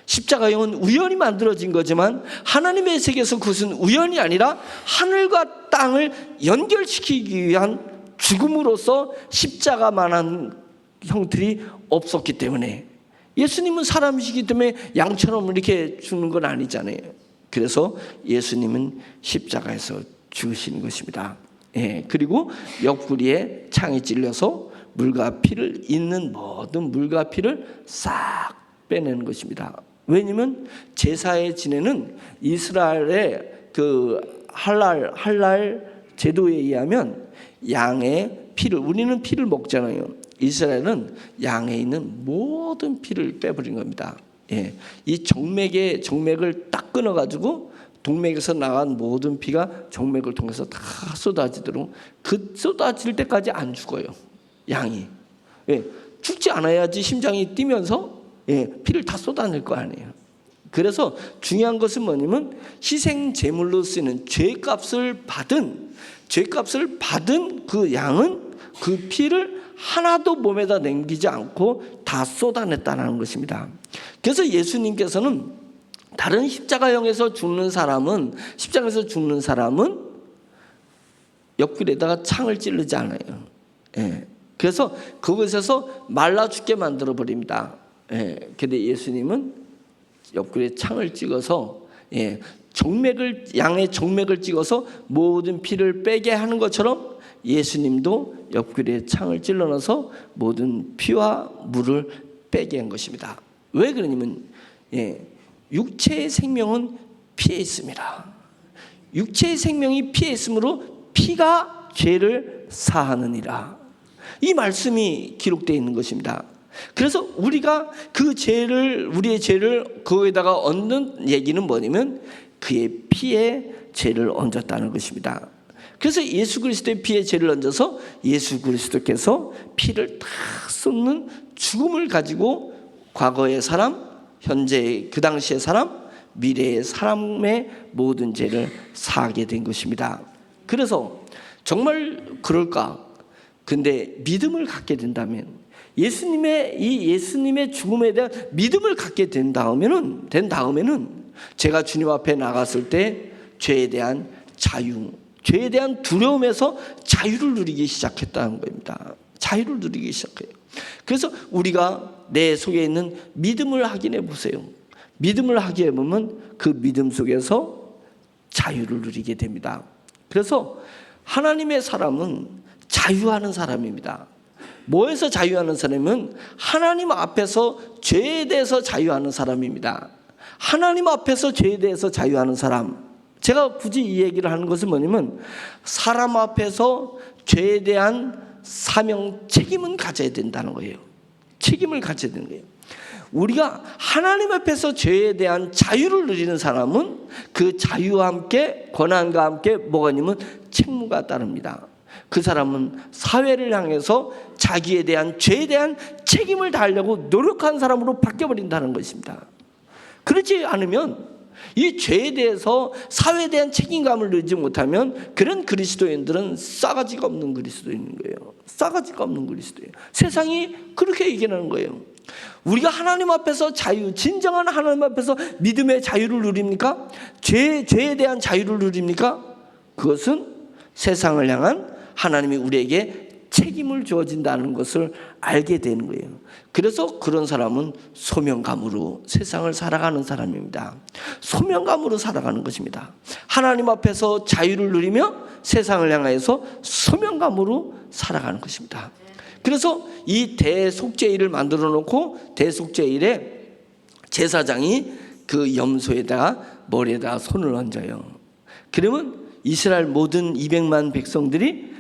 십자가형은 우연히 만들어진 거지만 하나님의 세계에서 그것은 우연이 아니라 하늘과 땅을 연결시키기 위한 죽음으로서 십자가만한 형들이 없었기 때문에, 예수님은 사람이시기 때문에 양처럼 이렇게 죽는 건 아니잖아요. 그래서 예수님은 십자가에서 죽으시는 것입니다. 예, 그리고 옆구리에 창이 찔려서 물과 피를, 있는 모든 물과 피를 싹 빼내는 것입니다. 왜냐면 제사의 지내는 이스라엘의 그 할랄 제도에 의하면 양의 피를, 우리는 피를 먹잖아요. 이스라엘은 양에 있는 모든 피를 빼버린 겁니다. 예. 이 정맥을 딱 끊어가지고 동맥에서 나간 모든 피가 정맥을 통해서 다 쏟아지도록, 그 쏟아질 때까지 안 죽어요, 양이. 예. 죽지 않아야지 심장이 뛰면서 피를 다 쏟아낼 거 아니에요. 그래서 중요한 것은 뭐냐면 희생 제물로 쓰는 죄값을 받은 그 양은 그 피를 하나도 몸에다 남기지 않고 다 쏟아냈다는 것입니다. 그래서 예수님께서는 다른 십자가에서 죽는 사람은 옆구리에다가 창을 찌르지 않아요. 예. 그래서 그것에서 말라 죽게 만들어 버립니다. 그런데 예수님은 옆구리에 창을 찍어서 양의 정맥을 찍어서 모든 피를 빼게 하는 것처럼 예수님도 옆구리에 창을 찔러 넣어서 모든 피와 물을 빼게 한 것입니다. 왜 그러냐면 육체의 생명은 피에 있습니다. 육체의 생명이 피에 있으므로 피가 죄를 사하느니라. 이 말씀이 기록되어 있는 것입니다. 그래서 우리가 우리의 죄를 거기에다가 얹는 얘기는 뭐냐면 그의 피에 죄를 얹었다는 것입니다. 그래서 예수 그리스도의 피에 죄를 얹어서 예수 그리스도께서 피를 다 쏟는 죽음을 가지고 과거의 사람, 현재 그 당시의 사람, 미래의 사람의 모든 죄를 사하게 된 것입니다. 그래서 정말 그럴까? 근데 믿음을 갖게 된다면, 예수님의 죽음에 대한 믿음을 갖게 된 다음에는 제가 주님 앞에 나갔을 때 죄에 대한 죄에 대한 두려움에서 자유를 누리기 시작했다는 겁니다. 자유를 누리기 시작해요. 그래서 우리가 내 속에 있는 믿음을 확인해 보세요. 믿음을 확인해 보면 그 믿음 속에서 자유를 누리게 됩니다. 그래서 하나님의 사람은 자유하는 사람입니다. 뭐에서 자유하는 사람은 하나님 앞에서 죄에 대해서 자유하는 사람입니다. 하나님 앞에서 죄에 대해서 자유하는 사람. 제가 굳이 이 얘기를 하는 것은 뭐냐면 사람 앞에서 죄에 대한 사명 책임은 가져야 된다는 거예요. 책임을 가져야 되는 거예요. 우리가 하나님 앞에서 죄에 대한 자유를 누리는 사람은 그 자유와 함께 권한과 함께 뭐가 있냐면 책무가 따릅니다. 그 사람은 사회를 향해서 자기에 대한 죄에 대한 책임을 다하려고 노력한 사람으로 바뀌어버린다는 것입니다. 그렇지 않으면 이 죄에 대해서 사회에 대한 책임감을 누리지 못하면 그런 그리스도인들은 싸가지가 없는 그리스도인인 거예요. 싸가지가 없는 그리스도예요. 세상이 그렇게 얘기하는 거예요. 우리가 하나님 앞에서 진정한 하나님 앞에서 믿음의 자유를 누립니까? 죄에 대한 자유를 누립니까? 그것은 세상을 향한 하나님이 우리에게 책임을 주어진다는 것을 알게 되는 거예요. 그래서 그런 사람은 소명감으로 세상을 살아가는 사람입니다. 소명감으로 살아가는 것입니다. 하나님 앞에서 자유를 누리며 세상을 향해서 소명감으로 살아가는 것입니다. 그래서 이 대속죄일을 만들어 놓고 대속죄일에 제사장이 그 염소에다가 머리에다가 손을 얹어요. 그러면 이스라엘 모든 200만 백성들이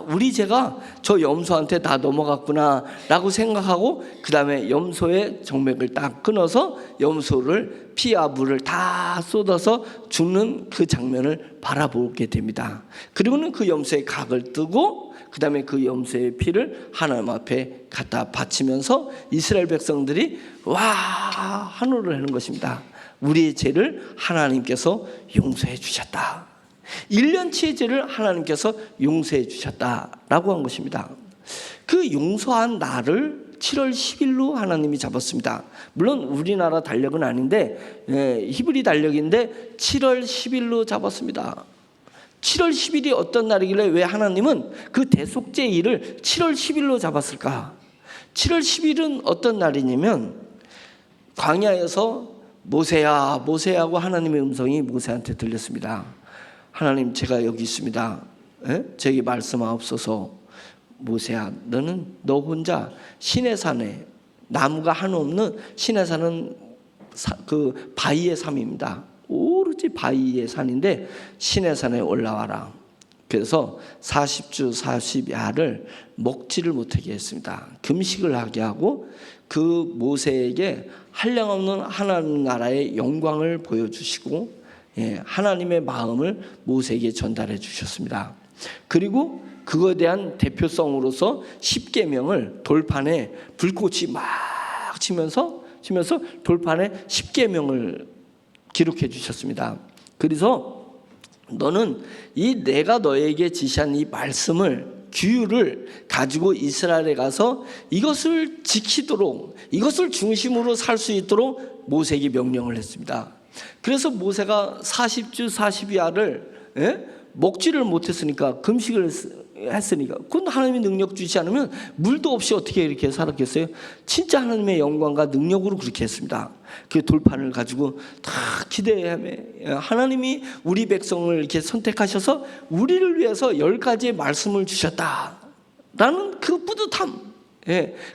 우리 죄가 저 염소한테 다 넘어갔구나 라고 생각하고 그 다음에 염소의 정맥을 딱 끊어서 염소를 피와 물을 다 쏟아서 죽는 그 장면을 바라보게 됩니다. 그리고는 그 염소의 각을 뜨고 그 다음에 그 염소의 피를 하나님 앞에 갖다 바치면서 이스라엘 백성들이 환호를 하는 것입니다. 우리의 죄를 하나님께서 용서해 주셨다. 1년치의 죄를 하나님께서 용서해 주셨다라고 한 것입니다. 그 용서한 날을 7월 10일로 하나님이 잡았습니다. 물론 우리나라 달력은 아닌데 히브리 달력인데 7월 10일로 잡았습니다. 7월 10일이 어떤 날이길래 왜 하나님은 그 대속죄일을 7월 10일로 잡았을까? 7월 10일은 어떤 날이냐면 광야에서 모세야 모세하고 하나님의 음성이 모세한테 들렸습니다. 하나님, 제가 여기 있습니다. 제게 말씀하옵소서. 모세야, 너 혼자 시내산에, 나무가 하나 없는 시내산은 그 바위의 산입니다. 오로지 바위의 산인데 시내산에 올라와라. 그래서 40주 40야를 먹지를 못하게 했습니다. 금식을 하게 하고 그 모세에게 한량없는 하나님 나라의 영광을 보여주시고 하나님의 마음을 모세에게 전달해 주셨습니다. 그리고 그거에 대한 대표성으로서 십계명을 돌판에 불꽃이 막 치면서 돌판에 십계명을 기록해 주셨습니다. 그래서 너는 이 내가 너에게 지시한 이 말씀을 규율을 가지고 이스라엘에 가서 이것을 지키도록, 이것을 중심으로 살 수 있도록 모세에게 명령을 했습니다. 그래서 모세가 40주 40야를 먹지를 못했으니까, 금식을 했으니까, 그건 하나님이 능력 주지 않으면 물도 없이 어떻게 이렇게 살았겠어요? 진짜 하나님의 영광과 능력으로 그렇게 했습니다. 그 돌판을 가지고 다 기대하며 하나님이 우리 백성을 이렇게 선택하셔서 우리를 위해서 10가지의 말씀을 주셨다라는 그 뿌듯함,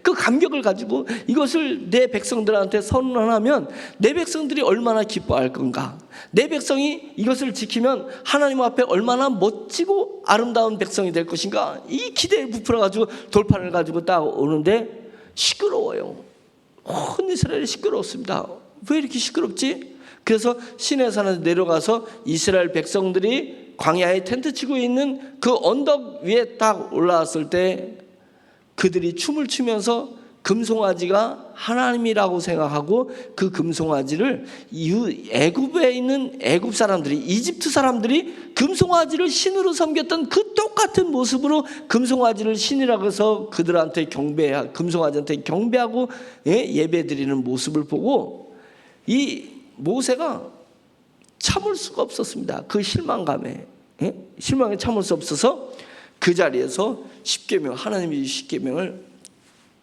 그 감격을 가지고 이것을 내 백성들한테 선언하면 내 백성들이 얼마나 기뻐할 건가, 내 백성이 이것을 지키면 하나님 앞에 얼마나 멋지고 아름다운 백성이 될 것인가, 이 기대에 부풀어 가지고 돌판을 가지고 딱 오는데 시끄러워요. 온 이스라엘이 시끄러웠습니다. 왜 이렇게 시끄럽지? 그래서 시내산에 내려가서 이스라엘 백성들이 광야에 텐트 치고 있는 그 언덕 위에 딱 올라왔을 때 그들이 춤을 추면서 금송아지가 하나님이라고 생각하고 그 금송아지를 애굽에 있는 애굽 사람들이, 이집트 사람들이 금송아지를 신으로 섬겼던 그 똑같은 모습으로 금송아지를 신이라고 해서 그들한테 금송아지한테 경배하고 예배드리는 모습을 보고 이 모세가 참을 수가 없었습니다. 그 실망감에 참을 수 없어서 그 자리에서 십계명, 하나님의 십계명을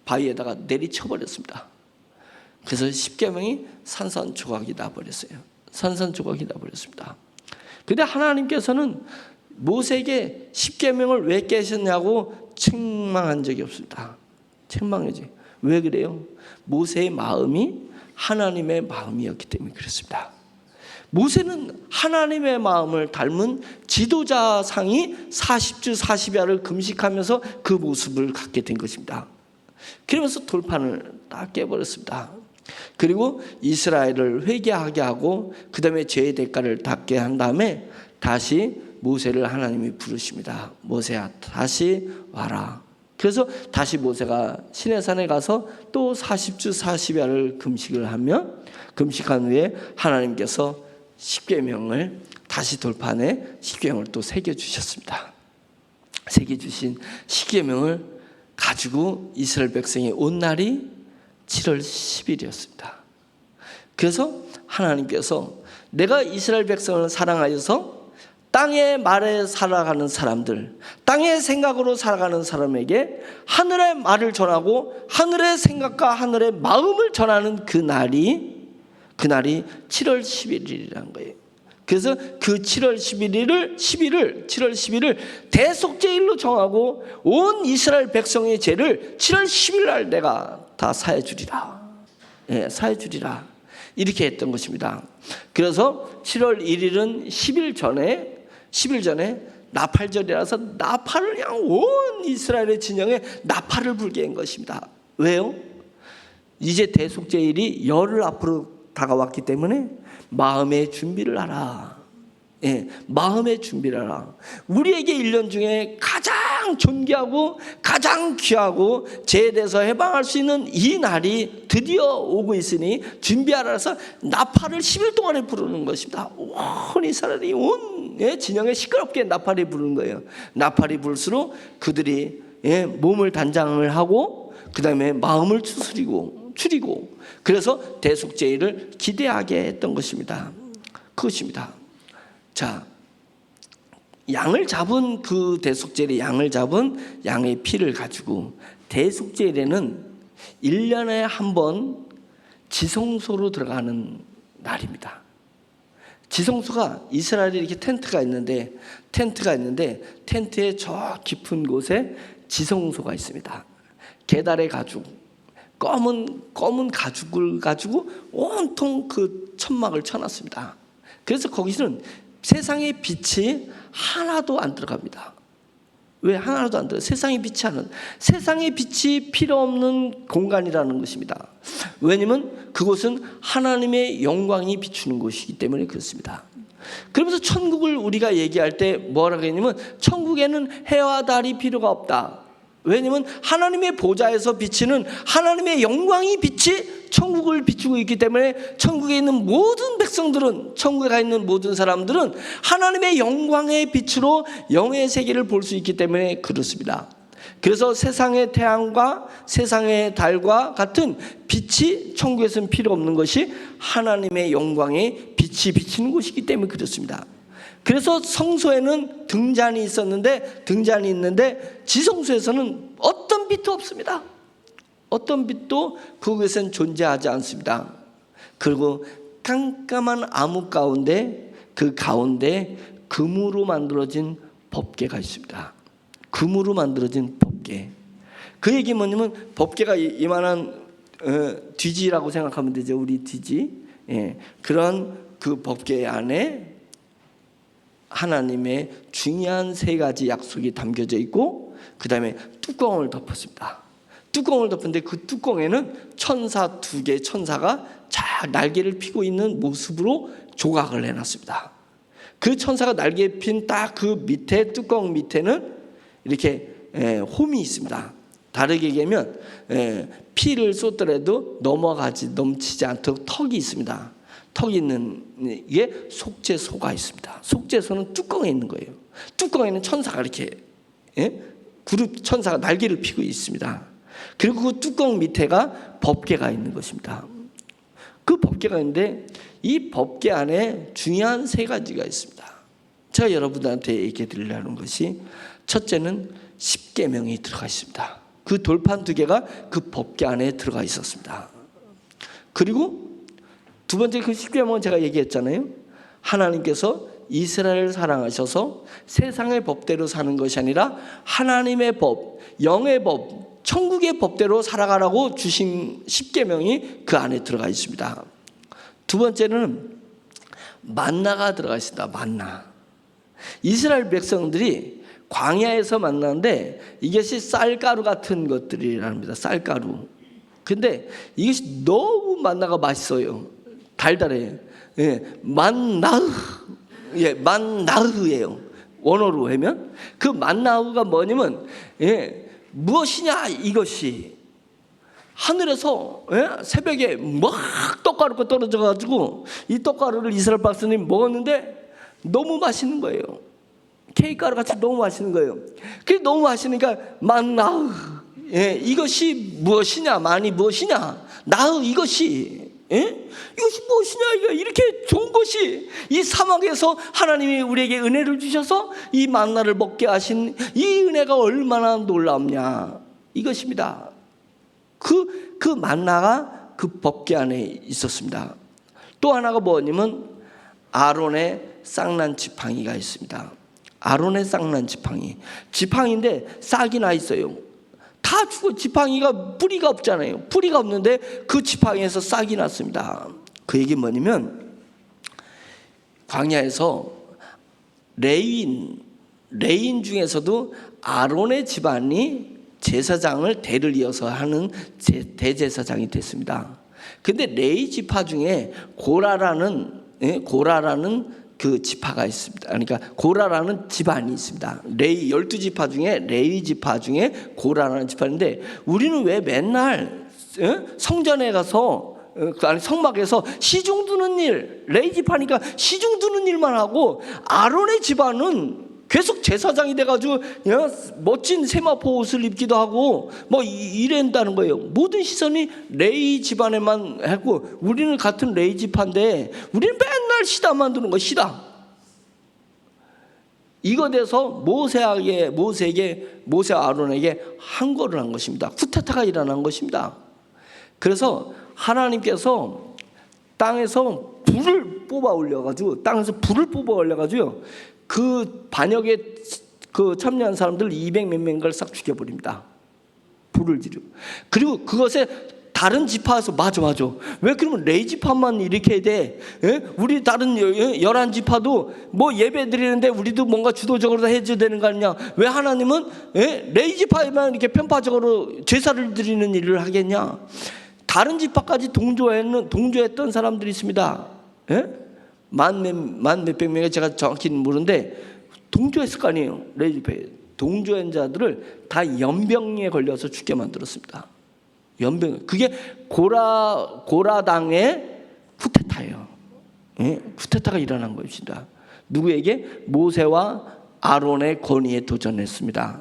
바위에다가 내리쳐버렸습니다. 그래서 십계명이 산산조각이 나버렸어요. 산산조각이 나버렸습니다. 그런데 하나님께서는 모세에게 십계명을 왜 깨셨냐고 책망한 적이 없습니다. 책망이지. 왜 그래요? 모세의 마음이 하나님의 마음이었기 때문에 그렇습니다. 모세는 하나님의 마음을 닮은 지도자상이 40주 40야를 금식하면서 그 모습을 갖게 된 것입니다. 그러면서 돌판을 다 깨버렸습니다. 그리고 이스라엘을 회개하게 하고 그 다음에 죄의 대가를 닦게 한 다음에 다시 모세를 하나님이 부르십니다. 모세야, 다시 와라. 그래서 다시 모세가 시내산에 가서 또 40주 40야를 금식을 하며, 금식한 후에 하나님께서 십계명을 다시 돌판에 십계명을 또 새겨주셨습니다. 새겨주신 십계명을 가지고 이스라엘 백성이 온 날이 7월 10일이었습니다. 그래서 하나님께서 내가 이스라엘 백성을 사랑하여서 땅의 말에 살아가는 사람들, 땅의 생각으로 살아가는 사람에게 하늘의 말을 전하고 하늘의 생각과 하늘의 마음을 전하는 그날이 7월 11일이라는 거예요. 그래서 그 7월 10일을 대속죄일로 정하고 온 이스라엘 백성의 죄를 7월 10일 날 내가 다 사해 주리라. 사해 주리라. 이렇게 했던 것입니다. 그래서 7월 1일은 10일 전에 나팔절이라서 나팔을 그냥 온 이스라엘의 진영에 나팔을 불게 한 것입니다. 왜요? 이제 대속죄일이 열흘 앞으로 다가왔기 때문에 마음의 준비를 하라. 마음의 준비를 하라. 우리에게 1년 중에 가장 존귀하고 가장 귀하고 죄에 대해서 해방할 수 있는 이 날이 드디어 오고 있으니 준비하라 해서 나팔을 10일 동안에 부르는 것입니다. 온 이스라엘이 온 진영에 시끄럽게 나팔이 부르는 거예요. 나팔이 불수록 그들이 몸을 단장을 하고 그 다음에 마음을 추리고 그래서 대속죄일을 기대하게 했던 것입니다. 그것입니다. 자, 양을 잡은 그 대속죄일에 양을 잡은 양의 피를 가지고 대속죄일에는 1년에 한 번 지성소로 들어가는 날입니다. 지성소가 이스라엘에 이렇게 텐트가 있는데 텐트의 저 깊은 곳에 지성소가 있습니다. 계달의 가죽 검은 가죽을 가지고 온통 그 천막을 쳐놨습니다. 그래서 거기서는 세상의 빛이 하나도 안 들어갑니다. 왜 하나도 안 들어요? 세상의 빛이 필요 없는 공간이라는 것입니다. 왜냐면 그곳은 하나님의 영광이 비추는 곳이기 때문에 그렇습니다. 그러면서 천국을 우리가 얘기할 때 뭐라고 했냐면 천국에는 해와 달이 필요가 없다. 왜냐면 하나님의 보좌에서 비치는 하나님의 영광이 빛이 천국을 비추고 있기 때문에 천국에 있는 모든 백성들은, 천국에 가 있는 모든 사람들은 하나님의 영광의 빛으로 영의 세계를 볼 수 있기 때문에 그렇습니다. 그래서 세상의 태양과 세상의 달과 같은 빛이 천국에서는 필요 없는 것이 하나님의 영광의 빛이 비치는 곳이기 때문에 그렇습니다. 그래서 성소에는 등잔이 있는데 지성소에서는 어떤 빛도 없습니다. 어떤 빛도 그곳에는 존재하지 않습니다. 그리고 깜깜한 암흑 가운데, 그 가운데 금으로 만들어진 법궤가 있습니다. 금으로 만들어진 법궤. 그 얘기 뭐냐면 법궤가 이만한 뒤지라고 생각하면 되죠. 우리 뒤지. 예, 그런 그 법궤 안에 하나님의 중요한 3가지 약속이 담겨져 있고, 그 다음에 뚜껑을 덮었습니다. 뚜껑을 덮었는데 그 뚜껑에는 천사 2개 천사가 잘 날개를 피고 있는 모습으로 조각을 해놨습니다. 그 천사가 날개 핀 딱 그 밑에, 뚜껑 밑에는 이렇게 홈이 있습니다. 다르게 얘기하면 피를 쏟더라도 넘치지 않도록 턱이 있습니다. 턱이 있는 이게 속죄소가 있습니다. 속죄소는 뚜껑에 있는 거예요. 뚜껑에는 천사가 이렇게 그룹 천사가 날개를 피고 있습니다. 그리고 그 뚜껑 밑에가 법궤가 있는 것입니다. 그 법궤가 있는데 이 법궤 안에 중요한 3가지가 있습니다. 제가 여러분들한테 얘기해 드리려는 것이, 첫째는 십계명이 들어가 있습니다. 그 돌판 2개가 그 법궤 안에 들어가 있었습니다. 그리고 두 번째 그 십계명은 제가 얘기했잖아요. 하나님께서 이스라엘을 사랑하셔서 세상의 법대로 사는 것이 아니라 하나님의 법, 영의 법, 천국의 법대로 살아가라고 주신 십계명이 그 안에 들어가 있습니다. 두 번째는 만나가 들어가 있습니다. 만나. 이스라엘 백성들이 광야에서 만나는데 이것이 쌀가루 같은 것들이랍니다. 쌀가루. 근데 이것이 너무 만나가 맛있어요. 달달해요. 만나흐. 만나흐예요. 원어로 하면 그 만나흐가 뭐냐면 무엇이냐, 이것이 하늘에서 새벽에 막 떡가루가 떨어져 가지고 이 떡가루를 이스라엘 박사님이 먹었는데 너무 맛있는 거예요. 케이크가루 같이 너무 맛있는 거예요. 그게 너무 맛있으니까 만나흐. 이것이 무엇이냐, 만이 무엇이냐, 나흐 이것이 이것이 무엇이냐, 이렇게 좋은 것이 이 사막에서 하나님이 우리에게 은혜를 주셔서 이 만나를 먹게 하신 이 은혜가 얼마나 놀랍냐, 이것입니다. 그 만나가 그 법궤 안에 있었습니다. 또 하나가 뭐냐면 아론의 쌍난 지팡이가 있습니다. 아론의 쌍난 지팡이인데 싹이 나 있어요. 다 죽어. 지팡이가 뿌리가 없잖아요. 뿌리가 없는데 그 지팡이에서 싹이 났습니다. 그 얘기 뭐냐면 광야에서 레위인 중에서도 아론의 집안이 제사장을 대를 이어서 하는 대제사장이 됐습니다. 근데 레위 지파 중에 고라라는 그 지파가 있습니다. 그러니까 고라라는 집안이 있습니다. 12지파 중에 레위 지파 중에 고라라는 집안인데, 우리는 왜 맨날 성전에 가서 성막에서 시중 두는 일, 레위 지파니까 시중 두는 일만 하고 아론의 집안은 계속 제사장이 돼가지고 멋진 세마포 옷을 입기도 하고 뭐 이랬다는 거예요. 모든 시선이 레위 집안에만 하고, 우리는 같은 레위 지파인데 우리는 맨날 시다 만드는 거, 시다. 이거 돼서 모세와 아론에게 항거를 한 것입니다. 쿠데타가 일어난 것입니다. 그래서 하나님께서 땅에서 불을 뽑아 올려가지고 그 반역에 그 참여한 사람들 200몇 명을 싹 죽여버립니다. 불을 지르고. 그리고 그것에 다른 지파에서 맞아. 왜 그러면 레위 지파만 이렇게 해야 돼? 예? 우리 다른 11지파도 뭐 예배 드리는데 우리도 뭔가 주도적으로 해줘야 되는 거 아니냐? 왜 하나님은 레위 지파에만 이렇게 편파적으로 제사를 드리는 일을 하겠냐? 다른 지파까지 동조했던 사람들이 있습니다. 예? 만 몇백 명이 제가 정확히는 모르는데 동조했을 거 아니에요. 레위 지파에 동조한 자들을 다 연병에 걸려서 죽게 만들었습니다. 연병, 그게 고라당의 쿠데타예요. 예? 쿠데타가 일어난 것입니다. 누구에게? 모세와 아론의 권위에 도전했습니다.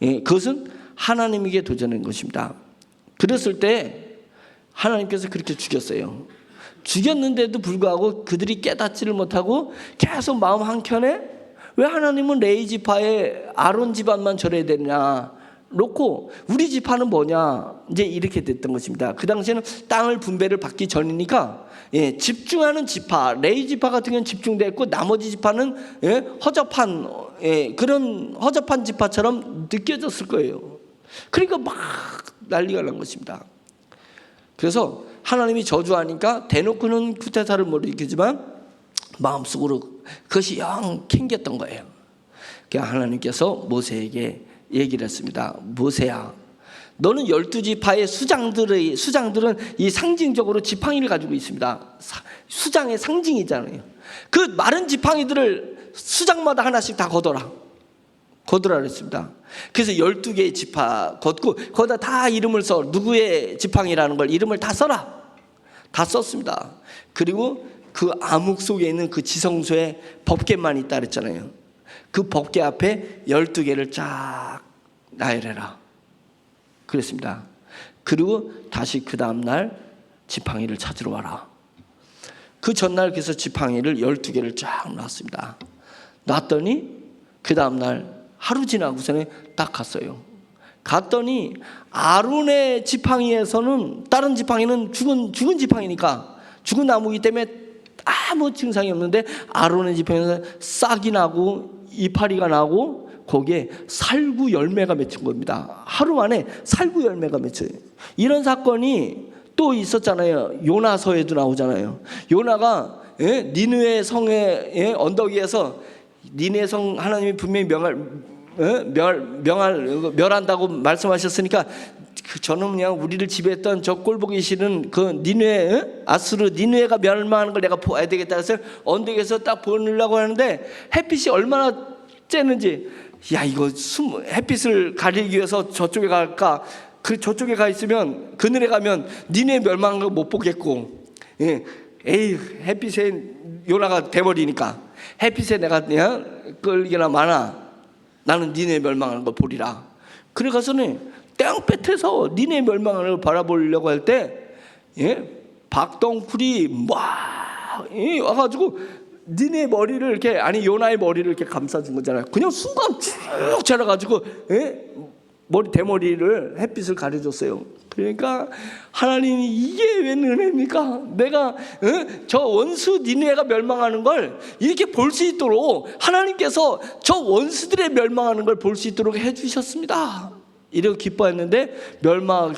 예? 그것은 하나님에게 도전한 것입니다. 그랬을 때 하나님께서 그렇게 죽였어요. 죽였는데도 불구하고 그들이 깨닫지를 못하고 계속 마음 한켠에 왜 하나님은 레위 지파의 아론 집안만 절해야 되냐 놓고 우리 지파는 뭐냐 이제 이렇게 됐던 것입니다. 그 당시에는 땅을 분배를 받기 전이니까 집중하는 지파 레위 지파 같은 경우는 집중됐고 나머지 지파는 허접한 그런 허접한 지파처럼 느껴졌을 거예요. 그러니까 막 난리가 난 것입니다. 그래서 하나님이 저주하니까 대놓고는 쿠데타를 못 일으키지만 마음속으로 그것이 영 캥겼던 거예요. 그러니까 하나님께서 모세에게 얘기를 했습니다. 모세야, 너는 12지파의 수장들은 이 상징적으로 지팡이를 가지고 있습니다. 수장의 상징이잖아요. 그 마른 지팡이들을 수장마다 하나씩 다 걷어라 그랬습니다. 그래서 12개의 지파 걷고 거기다 다 이름을 써. 누구의 지팡이라는 걸 이름을 다 써라. 다 썼습니다. 그리고 그 암흑 속에 있는 그 지성소에 법궤만 있다 그랬잖아요. 그 법궤 앞에 12개를 쫙 나열해라 그랬습니다. 그리고 다시 그 다음날 지팡이를 찾으러 와라. 그 전날 그래서 지팡이를 12개를 쫙 놨습니다. 놨더니 그 다음날 하루 지나고서는 딱 갔어요. 갔더니 아론의 지팡이에서는 다른 지팡이는 죽은 지팡이니까 죽은 나무이기 때문에 아무 증상이 없는데 아론의 지팡이에서 싹이 나고 이파리가 나고 거기에 살구 열매가 맺힌 겁니다. 하루 만에 살구 열매가 맺혀요. 이런 사건이 또 있었잖아요. 요나서에도 나오잖아요. 요나가 니느웨 성의 언덕 위에서 니느웨 성 하나님이 분명히 멸한다고 말씀하셨으니까 저는 그냥 우리를 지배했던 저 꼴보기 싫은 그 니느웨 아수르 니느웨가 멸망하는 걸 내가 보아야 되겠다 해서 언덕에서 딱 보려고 하는데 햇빛이 얼마나 쬐는지 야 이거 햇빛을 가리기 위해서 저쪽에 갈까? 그 저쪽에 가 있으면 그늘에 가면 니네 멸망한 거 못 보겠고 에이 햇빛에 요나가 돼버리니까 햇빛에 내가 그냥 끌기나 마나 나는 니네 멸망하는 걸 보리라. 그래 가서는 땡볕에서 니네 멸망하는 걸 바라보려고 할 때 박덩쿨이 와가지고 니네 머리를 이렇게 요나의 머리를 이렇게 감싸준 거잖아요. 그냥 순간 쭉 자라가지고 머리 대머리를 햇빛을 가려줬어요. 그러니까 하나님이 이게 웬 은혜입니까? 내가 저 원수 니네가 멸망하는 걸 이렇게 볼 수 있도록 하나님께서 저 원수들의 멸망하는 걸 볼 수 있도록 해주셨습니다. 이러고 기뻐했는데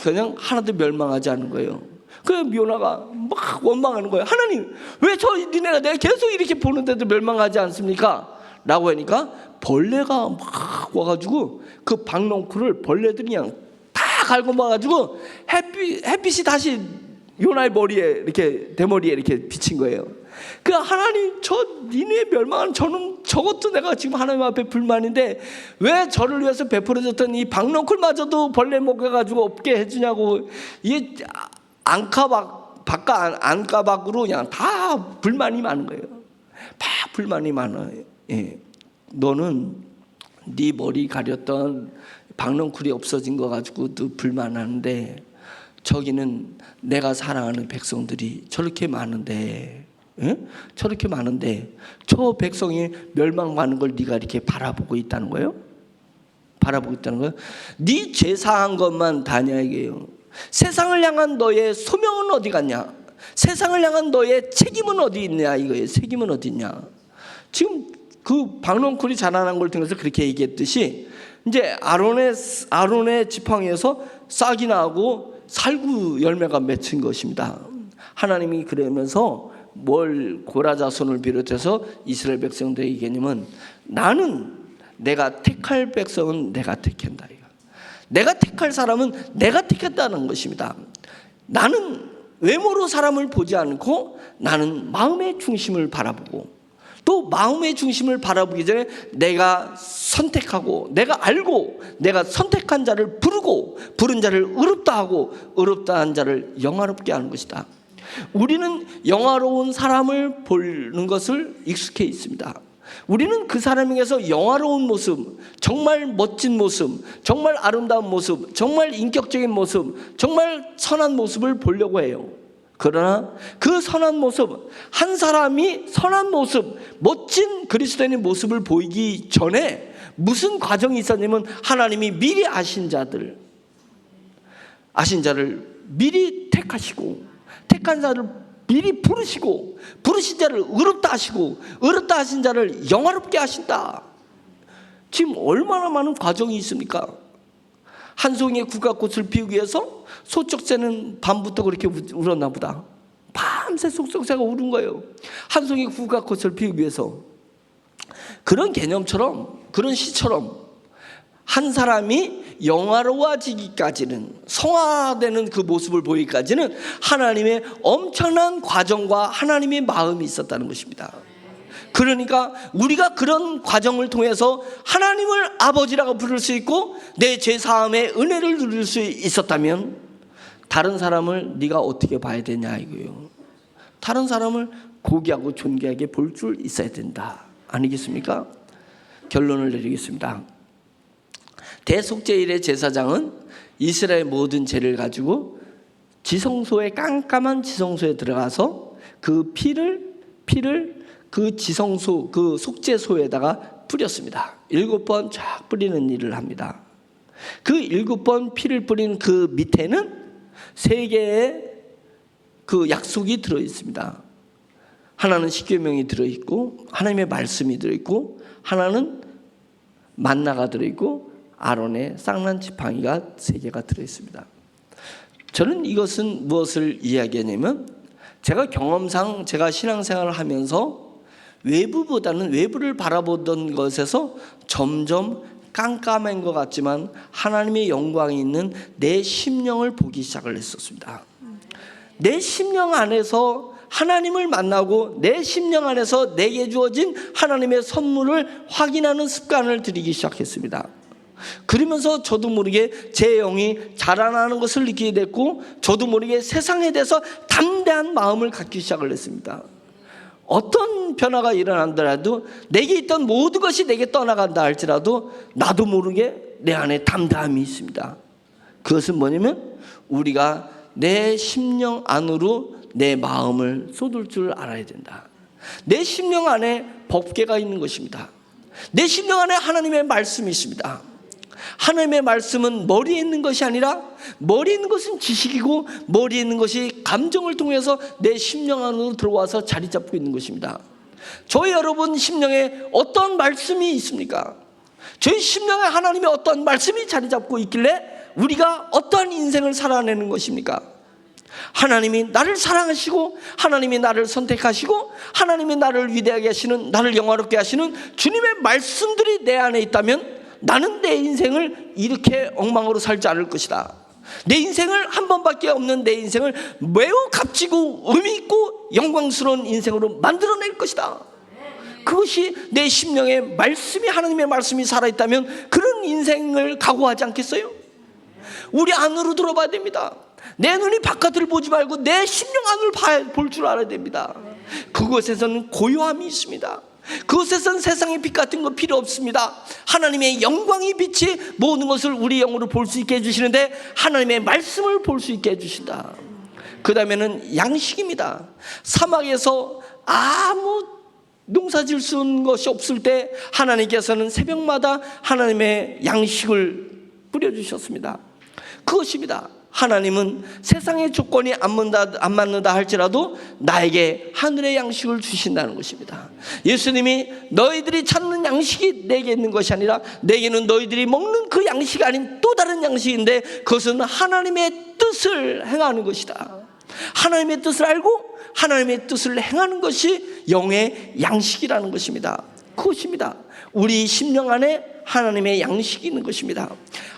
그냥 하나도 멸망하지 않는 거예요. 그 요나가 막 원망하는 거예요. 하나님 왜 저 니네가 내가 계속 이렇게 보는데도 멸망하지 않습니까? 라고 하니까 벌레가 막 와가지고 그 박농쿨을 벌레들이 그냥 다 갉아먹어가지고 햇빛이 다시 요나의 머리에 이렇게 대머리에 이렇게 비친 거예요. 그 하나님 저 니네 멸망하는 저것도 내가 지금 하나님 앞에 불만인데 왜 저를 위해서 베풀어줬던 이 박농쿨마저도 벌레 먹여가지고 없게 해주냐고. 이게 안가박으로 그냥 다 불만이 많은 거예요. 다 불만이 많아요. 너는 네 머리 가렸던 박농쿨이 없어진 거 가지고도 불만하는데 저기는 내가 사랑하는 백성들이 저렇게 많은데 저렇게 많은데 저 백성이 멸망하는 걸 네가 이렇게 바라보고 있다는 거예요? 바라보고 있다는 거예요? 네 죄사한 것만 다냐 이게요. 세상을 향한 너의 소명은 어디 갔냐? 세상을 향한 너의 책임은 어디 있냐 이거예요. 책임은 어디 있냐? 지금 그 박농쿨이 자라난 걸 통해서 그렇게 얘기했듯이 이제 아론의 지팡이에서 싹이 나고 살구 열매가 맺힌 것입니다. 하나님이 그러면서 뭘 고라자손을 비롯해서 이스라엘 백성들에게 얘기하냐면 나는 내가 택할 백성은 내가 택한다. 내가 택할 사람은 내가 택했다는 것입니다. 나는 외모로 사람을 보지 않고 나는 마음의 중심을 바라보고 또 마음의 중심을 바라보기 전에 내가 선택하고 내가 알고 내가 선택한 자를 부르고 부른 자를 의롭다 하고 의롭다 한 자를 영화롭게 하는 것이다. 우리는 영화로운 사람을 보는 것을 익숙해 있습니다. 우리는 그 사람에게서 영화로운 모습, 정말 멋진 모습, 정말 아름다운 모습, 정말 인격적인 모습, 정말 선한 모습을 보려고 해요. 그러나 그 선한 모습, 한 사람이 선한 모습, 멋진 그리스도인의 모습을 보이기 전에 무슨 과정이 있었냐면 하나님이 미리 아신 자를 미리 택하시고 택한 자를 미리 부르시고 부르신 자를 의롭다 하시고 의롭다 하신 자를 영화롭게 하신다. 지금 얼마나 많은 과정이 있습니까? 한 송이의 국화꽃을 피우기 위해서 소쩍새는 밤부터 그렇게 울었나 보다. 밤새 소쩍새가 우는 거예요. 한 송이의 국화꽃을 피우기 위해서. 그런 개념처럼 그런 시처럼 한 사람이 영화로워지기까지는 성화되는 그 모습을 보이기까지는 하나님의 엄청난 과정과 하나님의 마음이 있었다는 것입니다. 그러니까 우리가 그런 과정을 통해서 하나님을 아버지라고 부를 수 있고 내 죄사함의 은혜를 누릴 수 있었다면 다른 사람을 네가 어떻게 봐야 되냐 이거예요. 다른 사람을 고귀하고 존귀하게 볼 줄 있어야 된다. 아니겠습니까? 결론을 내리겠습니다. 대속죄일의 제사장은 이스라엘 모든 죄를 가지고 지성소에 깜깜한 지성소에 들어가서 그 피를 그 지성소 그 속죄소에다가 뿌렸습니다. 7번 쫙 뿌리는 일을 합니다. 그 7번 피를 뿌린 그 밑에는 3개의 그 약속이 들어 있습니다. 하나는 십계명이 들어 있고 하나님의 말씀이 들어 있고 하나는 만나가 들어 있고 아론의 쌍난 지팡이가 3개가 들어 있습니다. 저는 이것은 무엇을 이야기하냐면 제가 경험상 제가 신앙생활을 하면서 외부보다는 외부를 바라보던 것에서 점점 깜깜한 것 같지만 하나님의 영광이 있는 내 심령을 보기 시작을 했었습니다. 내 심령 안에서 하나님을 만나고 내 심령 안에서 내게 주어진 하나님의 선물을 확인하는 습관을 들이기 시작했습니다. 그러면서 저도 모르게 제 영이 자라나는 것을 느끼게 됐고 저도 모르게 세상에 대해서 담대한 마음을 갖기 시작을 했습니다. 어떤 변화가 일어난다라도 내게 있던 모든 것이 내게 떠나간다 할지라도 나도 모르게 내 안에 담대함이 있습니다. 그것은 뭐냐면 우리가 내 심령 안으로 내 마음을 쏟을 줄 알아야 된다. 내 심령 안에 법궤가 있는 것입니다. 내 심령 안에 하나님의 말씀이 있습니다. 하나님의 말씀은 머리에 있는 것이 아니라 머리에 있는 것은 지식이고 머리에 있는 것이 감정을 통해서 내 심령 안으로 들어와서 자리 잡고 있는 것입니다. 저희 여러분 심령에 어떤 말씀이 있습니까? 저희 심령에 하나님의 어떤 말씀이 자리 잡고 있길래 우리가 어떤 인생을 살아내는 것입니까? 하나님이 나를 사랑하시고 하나님이 나를 선택하시고 하나님이 나를 위대하게 하시는 나를 영화롭게 하시는 주님의 말씀들이 내 안에 있다면 나는 내 인생을 이렇게 엉망으로 살지 않을 것이다. 내 인생을 한 번밖에 없는 내 인생을 매우 값지고 의미 있고 영광스러운 인생으로 만들어낼 것이다. 그것이 내 심령에 말씀이 하나님의 말씀이 살아있다면 그런 인생을 각오하지 않겠어요? 우리 안으로 들어봐야 됩니다. 내 눈이 바깥을 보지 말고 내 심령 안을 볼 줄 알아야 됩니다. 그곳에서는 고요함이 있습니다. 그곳에서는 세상의 빛 같은 거 필요 없습니다. 하나님의 영광의 빛이 모든 것을 우리 영으로 볼 수 있게 해주시는데 하나님의 말씀을 볼 수 있게 해주신다. 그 다음에는 양식입니다. 사막에서 아무 농사 지을 수 있는 것이 없을 때 하나님께서는 새벽마다 하나님의 양식을 뿌려주셨습니다. 그것입니다. 하나님은 세상의 조건이 안 맞는다 할지라도 나에게 하늘의 양식을 주신다는 것입니다. 예수님이 너희들이 찾는 양식이 내게 있는 것이 아니라 내게는 너희들이 먹는 그 양식이 아닌 또 다른 양식인데 그것은 하나님의 뜻을 행하는 것이다. 하나님의 뜻을 알고 하나님의 뜻을 행하는 것이 영의 양식이라는 것입니다. 그것입니다. 우리 심령 안에 하나님의 양식이 있는 것입니다.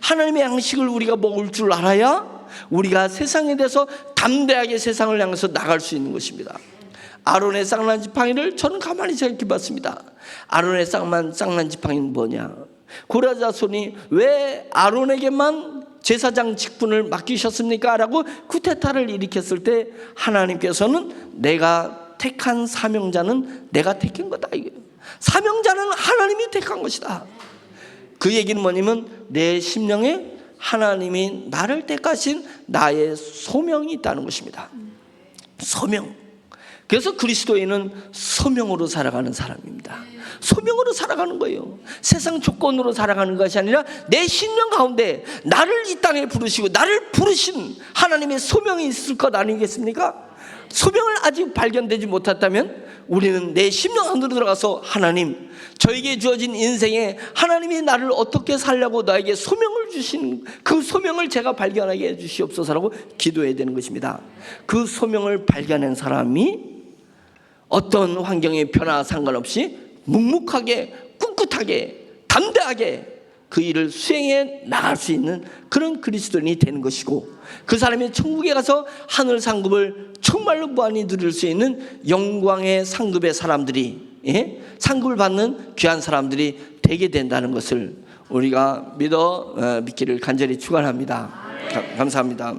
하나님의 양식을 우리가 먹을 줄 알아야 우리가 세상에 대해서 담대하게 세상을 향해서 나갈 수 있는 것입니다. 아론의 쌍난 지팡이를 저는 가만히 생각해 봤습니다. 아론의 쌍난 지팡이는 뭐냐? 고라 자손이 왜 아론에게만 제사장 직분을 맡기셨습니까? 라고 쿠데타를 일으켰을 때 하나님께서는 내가 택한 사명자는 내가 택한 거다. 사명자는 하나님이 택한 것이다. 그 얘기는 뭐냐면 내 심령에 하나님이 나를 택하신 나의 소명이 있다는 것입니다. 소명. 그래서 그리스도인은 소명으로 살아가는 사람입니다. 소명으로 살아가는 거예요. 세상 조건으로 살아가는 것이 아니라 내 심령 가운데 나를 이 땅에 부르시고 나를 부르신 하나님의 소명이 있을 것 아니겠습니까? 소명을 아직 발견되지 못했다면 우리는 내 심령 안으로 들어가서 하나님, 저에게 주어진 인생에 하나님이 나를 어떻게 살려고 나에게 소명을 주신 그 소명을 제가 발견하게 해주시옵소서라고 기도해야 되는 것입니다. 그 소명을 발견한 사람이 어떤 환경의 변화와 상관없이 묵묵하게 꿋꿋하게 담대하게 그 일을 수행해 나갈 수 있는 그런 그리스도인이 되는 것이고, 그 사람이 천국에 가서 하늘 상급을 정말로 무한히 누릴 수 있는 영광의 상급의 사람들이, 상급을 받는 귀한 사람들이 되게 된다는 것을 우리가 믿기를 간절히 축원합니다. 감사합니다.